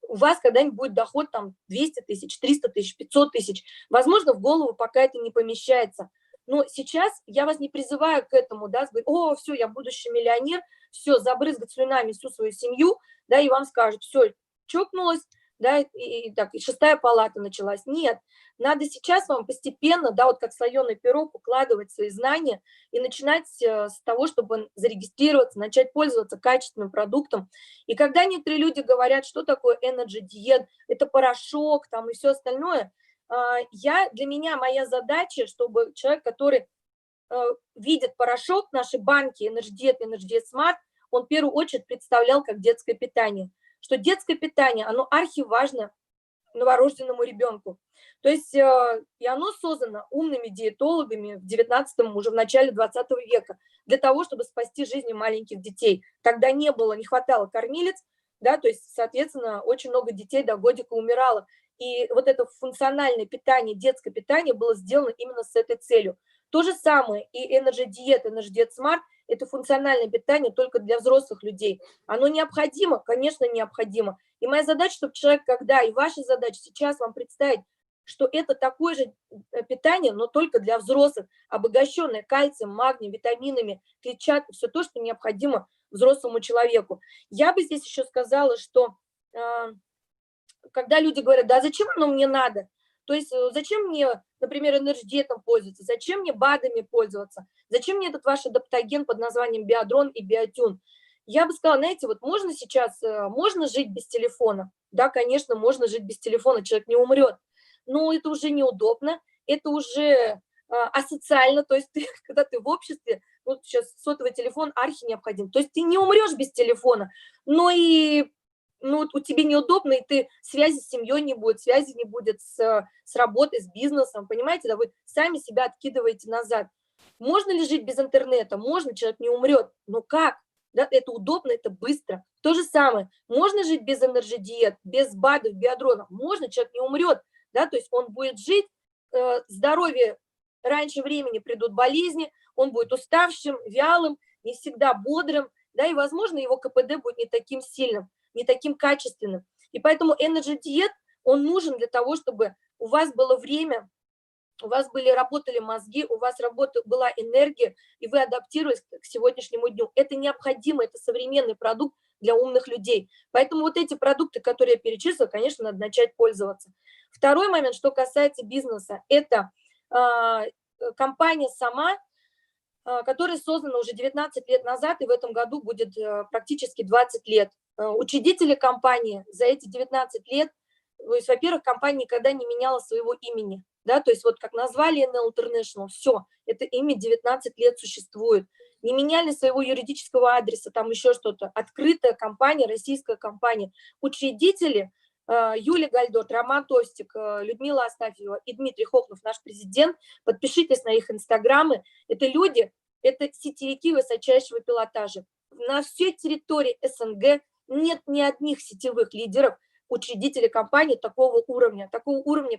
у вас когда-нибудь будет доход там 200 тысяч, 300 тысяч, 500 тысяч. Возможно, в голову пока это не помещается. Но сейчас я вас не призываю к этому, да, сказать, о, все, я будущий миллионер, все, забрызгать слюнами всю свою семью, да, и вам скажут, все, чокнулась, да, и 6-я палата началась. Нет, надо сейчас вам постепенно, да, вот как слоеный пирог, укладывать свои знания и начинать с того, чтобы зарегистрироваться, начать пользоваться качественным продуктом. И когда некоторые люди говорят, что такое Energy Diet, это порошок там и все остальное, для меня моя задача, чтобы человек, который видит порошок, наши банки, Energy Diet, Energy Diet Smart, он в первую очередь представлял как детское питание. Что детское питание, оно архиважно новорожденному ребенку. То есть и оно создано умными диетологами в 19-м, уже в начале 20 века, для того, чтобы спасти жизни маленьких детей. Тогда не хватало кормилец, да, то есть, соответственно, очень много детей до годика умирало. И вот это функциональное питание, детское питание было сделано именно с этой целью. То же самое и Energy Diet Smart – это функциональное питание только для взрослых людей. Оно необходимо? Конечно, необходимо. И моя задача, чтобы человек, и ваша задача сейчас вам представить, что это такое же питание, но только для взрослых, обогащенное кальцием, магнием, витаминами, клетчаткой, все то, что необходимо взрослому человеку. Я бы здесь еще сказала, что когда люди говорят, да зачем оно мне надо? То есть зачем мне, например, энергетом пользоваться, зачем мне БАДами пользоваться, зачем мне этот ваш адаптоген под названием Биодрон и Биотюн? Я бы сказала, знаете, вот можно сейчас, можно жить без телефона? Да, конечно, можно жить без телефона, человек не умрет, но это уже неудобно, это уже асоциально, то есть когда ты в обществе, вот сейчас сотовый телефон архи необходим, то есть ты не умрешь без телефона, но и у тебя неудобно, и ты связи с семьей не будет, связи не будет с работой, с бизнесом, понимаете, да, вы сами себя откидываете назад. Можно ли жить без интернета? Можно, человек не умрет, но как? Да, это удобно, это быстро. То же самое. Можно жить без энерджи-диет, без БАДов, биодронов? Можно, человек не умрет, да, то есть он будет жить, здоровье, раньше времени придут болезни, он будет уставшим, вялым, не всегда бодрым, да, и, возможно, его КПД будет не таким сильным, не таким качественным. И поэтому энерджи-диет, он нужен для того, чтобы у вас было время, у вас работали мозги, у вас была энергия, и вы адаптировались к сегодняшнему дню. Это необходимо, это современный продукт для умных людей. Поэтому вот эти продукты, которые я перечислила, конечно, надо начать пользоваться. Второй момент, что касается бизнеса, это компания сама, которая создана уже 19 лет назад, и в этом году будет практически 20 лет. Учредители компании за эти 19 лет, то есть, во-первых, компания никогда не меняла своего имени, да, то есть вот как назвали NL International, все, это имя 19 лет существует. Не меняли своего юридического адреса, там еще что-то. Открытая компания, российская компания. Учредители Юлия Гальдот, Роман Тостик, Людмила Астафьева и Дмитрий Хохлов, наш президент. Подпишитесь на их инстаграмы. Это люди, это сетевики высочайшего пилотажа. На всей территории СНГ нет ни одних сетевых лидеров, учредителей компании такого уровня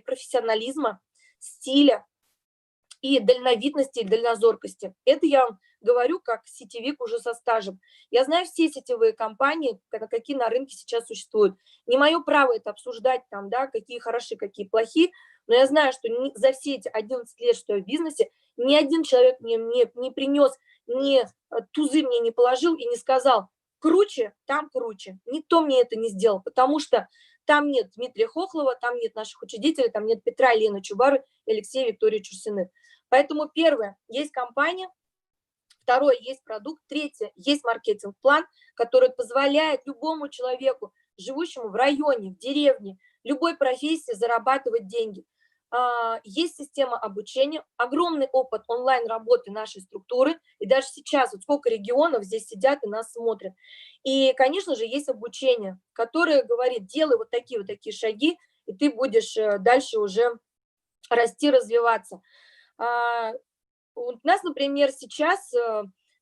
профессионализма, стиля и дальновидности, и дальнозоркости. Это я вам говорю как сетевик уже со стажем. Я знаю все сетевые компании, какие на рынке сейчас существуют. Не мое право это обсуждать, там, да, какие хороши, какие плохие, но я знаю, что за все эти 11 лет, что я в бизнесе, ни один человек мне не принес, ни тузы мне не положил и не сказал, круче, там круче. Никто мне это не сделал, потому что там нет Дмитрия Хохлова, там нет наших учредителей, там нет Петра и Лены Чубары и Алексея Виктории Чурсиных. Поэтому первое, есть компания, второе, есть продукт, третье, есть маркетинг-план, который позволяет любому человеку, живущему в районе, в деревне, любой профессии зарабатывать деньги. Есть система обучения, огромный опыт онлайн-работы нашей структуры, и даже сейчас, вот сколько регионов здесь сидят и нас смотрят. И, конечно же, есть обучение, которое говорит, делай вот такие шаги, и ты будешь дальше уже расти, развиваться. У нас, например, сейчас,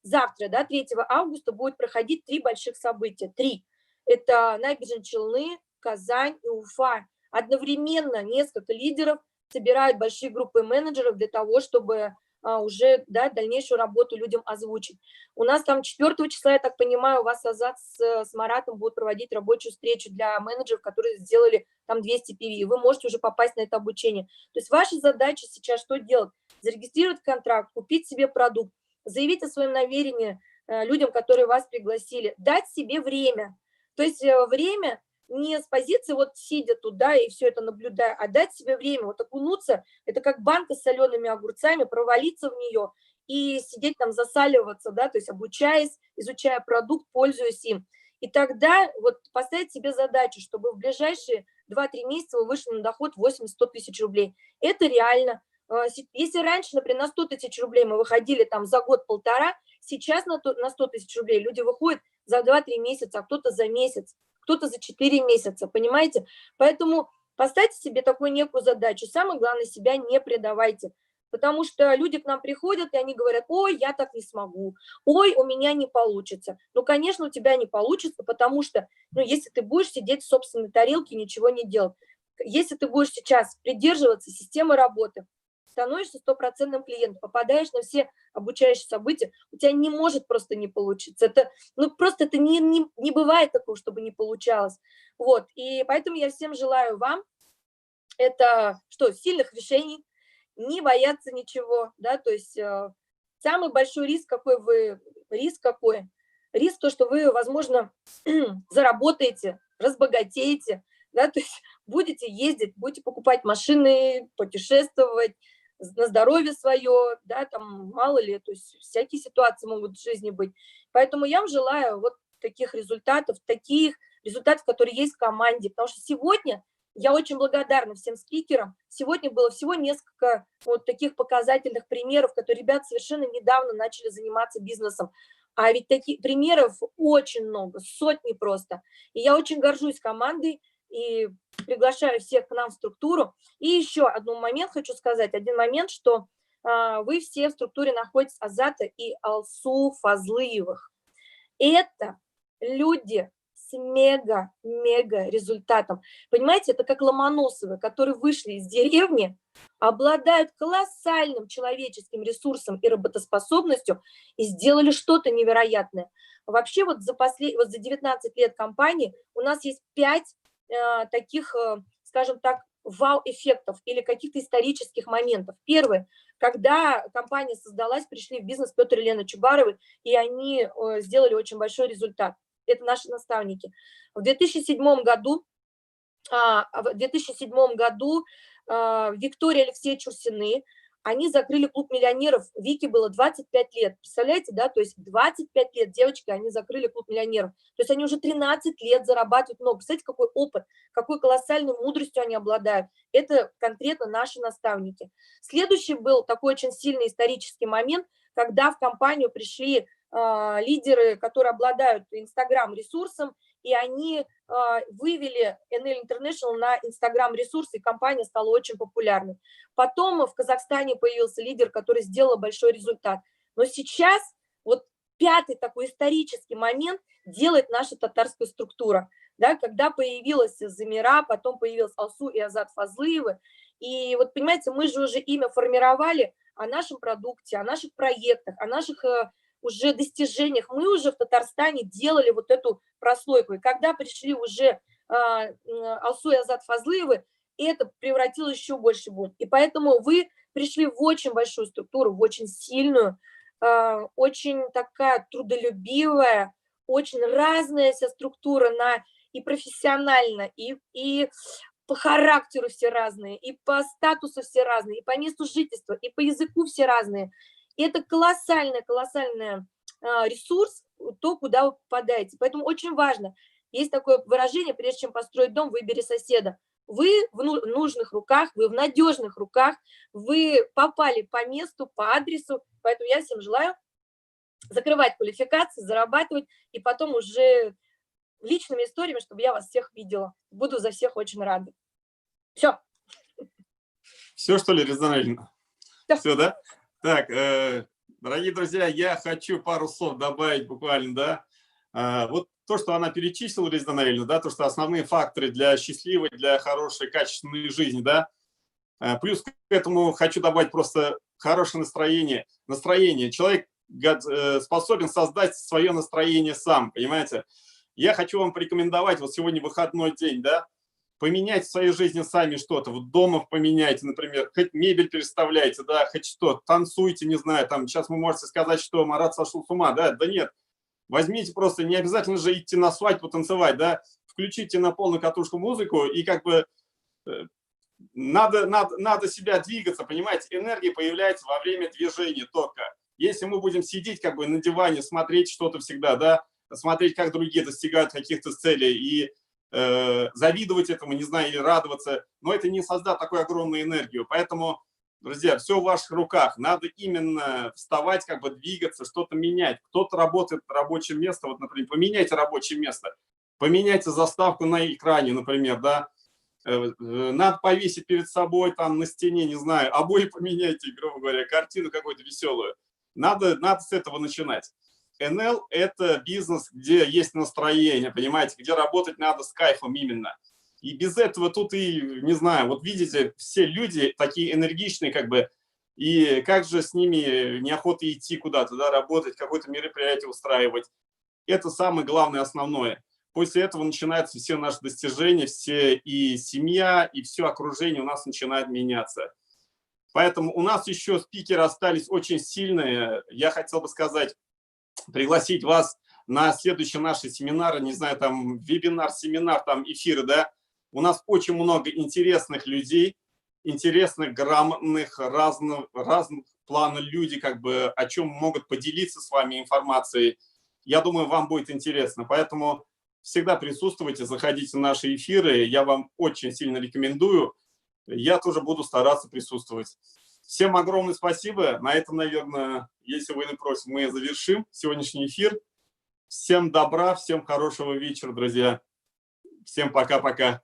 завтра, да, 3 августа, будет проходить 3 больших события. 3. Это Набережные Челны, Казань и Уфа. Одновременно несколько лидеров собирают большие группы менеджеров для того, чтобы уже, да, дальнейшую работу людям озвучить. У нас там 4 числа, я так понимаю, у вас Азат с Маратом будут проводить рабочую встречу для менеджеров, которые сделали там 200 PV. Вы можете уже попасть на это обучение. То есть ваша задача сейчас что делать? Зарегистрировать контракт, купить себе продукт, заявить о своем намерении людям, которые вас пригласили, дать себе время. То есть время не с позиции вот сидя туда и все это наблюдая, а дать себе время, вот окунуться, это как банка с солеными огурцами, провалиться в нее и сидеть там, засаливаться, да, то есть обучаясь, изучая продукт, пользуясь им. И тогда вот поставить себе задачу, чтобы в ближайшие 2-3 месяца вы вышли на доход 80-100 тысяч рублей. Это реально. Если раньше, например, на 100 тысяч рублей мы выходили там за год-полтора, сейчас на 100 тысяч рублей люди выходят за 2-3 месяца, а кто-то за месяц, кто-то за 4 месяца, понимаете? Поэтому поставьте себе такую некую задачу. Самое главное, себя не предавайте. Потому что люди к нам приходят, и они говорят, ой, я так не смогу, ой, у меня не получится. Ну, конечно, у тебя не получится, потому что, ну, если ты будешь сидеть в собственной тарелке и ничего не делать, если ты будешь сейчас придерживаться системы работы, становишься стопроцентным клиентом, попадаешь на все обучающие события, у тебя не может просто не получиться. Это, ну, просто это не бывает такого, чтобы не получалось. Вот, и поэтому я всем желаю вам это, что, сильных решений, не бояться ничего, да, то есть самый большой риск, риск то, что вы, возможно, заработаете, разбогатеете, да, то есть будете ездить, будете покупать машины, путешествовать, на здоровье свое, да, там, мало ли, то есть всякие ситуации могут в жизни быть. Поэтому я вам желаю вот таких результатов, которые есть в команде, потому что сегодня я очень благодарна всем спикерам. Сегодня было всего несколько вот таких показательных примеров, которые ребята совершенно недавно начали заниматься бизнесом. А ведь таких примеров очень много, сотни просто. И я очень горжусь командой и приглашаю всех к нам в структуру. И еще один момент хочу сказать, что вы все в структуре находитесь Азата и Алсу Фазлыевых. Это люди с мега результатом. Понимаете, это как Ломоносовы, которые вышли из деревни, обладают колоссальным человеческим ресурсом и работоспособностью и сделали что-то невероятное. Вообще вот за 19 лет компании у нас есть 5 таких, скажем так, вау-эффектов или каких-то исторических моментов. Первый, когда компания создалась, пришли в бизнес Петр и Лена Чубаровы, и они сделали очень большой результат. Это наши наставники. В 2007 году Виктория и Алексей Чурсины, они закрыли клуб миллионеров. Вике было 25 лет. Представляете, да? То есть 25 лет девочки, они закрыли клуб миллионеров. То есть они уже 13 лет зарабатывают много. Представляете, какой опыт, какой колоссальной мудростью они обладают. Это конкретно наши наставники. Следующий был такой очень сильный исторический момент, когда в компанию пришли лидеры, которые обладают Инстаграм-ресурсом, и они вывели NL International на Инстаграм-ресурс, и компания стала очень популярной. Потом в Казахстане появился лидер, который сделал большой результат. Но сейчас вот 5-й такой исторический момент делает наша татарская структура. Да, когда появилась Замира, потом появилась Алсу и Азат Фазлыевы. И вот понимаете, мы же уже имя формировали о нашем продукте, о наших проектах, о наших уже достижениях. Мы уже в Татарстане делали вот эту прослойку. И когда пришли уже Алсу и Азат Фазлыевы, это превратилось еще больше в бунт. И поэтому вы пришли в очень большую структуру, в очень сильную, очень такая трудолюбивая, очень разная вся структура и профессионально, и по характеру все разные, и по статусу все разные, и по месту жительства, и по языку все разные. И это колоссальный ресурс, то, куда вы попадаете. Поэтому очень важно, есть такое выражение: прежде чем построить дом, выбери соседа. Вы в нужных руках, вы в надежных руках, вы попали по месту, по адресу. Поэтому я всем желаю закрывать квалификации, зарабатывать, и потом уже личными историями, чтобы я вас всех видела. Буду за всех очень рада. Все. Все, что ли, Резана Ильина? Да. Все, да? Так, дорогие друзья, я хочу пару слов добавить буквально, да. Вот то, что она перечислила, Резана Ильина, да, то, что основные факторы для счастливой, для хорошей, качественной жизни, да. Плюс к этому хочу добавить просто хорошее настроение. Человек способен создать свое настроение сам, понимаете? Я хочу вам порекомендовать, вот сегодня выходной день, да, поменять в своей жизни сами что-то. Вот дома поменяйте, например, хоть мебель переставляйте, да, хоть что, танцуйте, не знаю, там, сейчас вы можете сказать, что Марат сошел с ума, да нет. Возьмите просто, не обязательно же идти на свадьбу танцевать, да, включите на полную катушку музыку, и как бы надо себя двигаться, понимаете, энергия появляется во время движения только. Если мы будем сидеть как бы на диване, смотреть что-то всегда, да, смотреть, как другие достигают каких-то целей, и завидовать этому, не знаю, или радоваться, но это не создаст такую огромную энергию. Поэтому, друзья, все в ваших руках. Надо именно вставать, как бы двигаться, что-то менять. Кто-то работает на рабочем месте, вот, например, поменяйте рабочее место, поменяйте заставку на экране, например, да. Надо повесить перед собой там на стене, не знаю, обои поменяйте, грубо говоря, картину какую-то веселую. Надо с этого начинать. НЛ – это бизнес, где есть настроение, понимаете, где работать надо с кайфом именно. И без этого тут и, не знаю, вот видите, все люди такие энергичные, как бы, и как же с ними неохота идти куда-то, да, работать, какое-то мероприятие устраивать. Это самое главное, основное. После этого начинаются все наши достижения, все и семья, и все окружение у нас начинает меняться. Поэтому у нас еще спикеры остались очень сильные. Я хотел бы сказать, пригласить вас на следующие наши семинары, не знаю, там вебинар, семинар, там эфиры, да. У нас очень много интересных людей, интересных, грамотных, разных планов люди, как бы, о чем могут поделиться с вами информацией. Я думаю, вам будет интересно. Поэтому всегда присутствуйте, заходите в наши эфиры. Я вам очень сильно рекомендую. Я тоже буду стараться присутствовать. Всем огромное спасибо. На этом, наверное, если вы не против, мы завершим сегодняшний эфир. Всем добра, всем хорошего вечера, друзья. Всем пока-пока.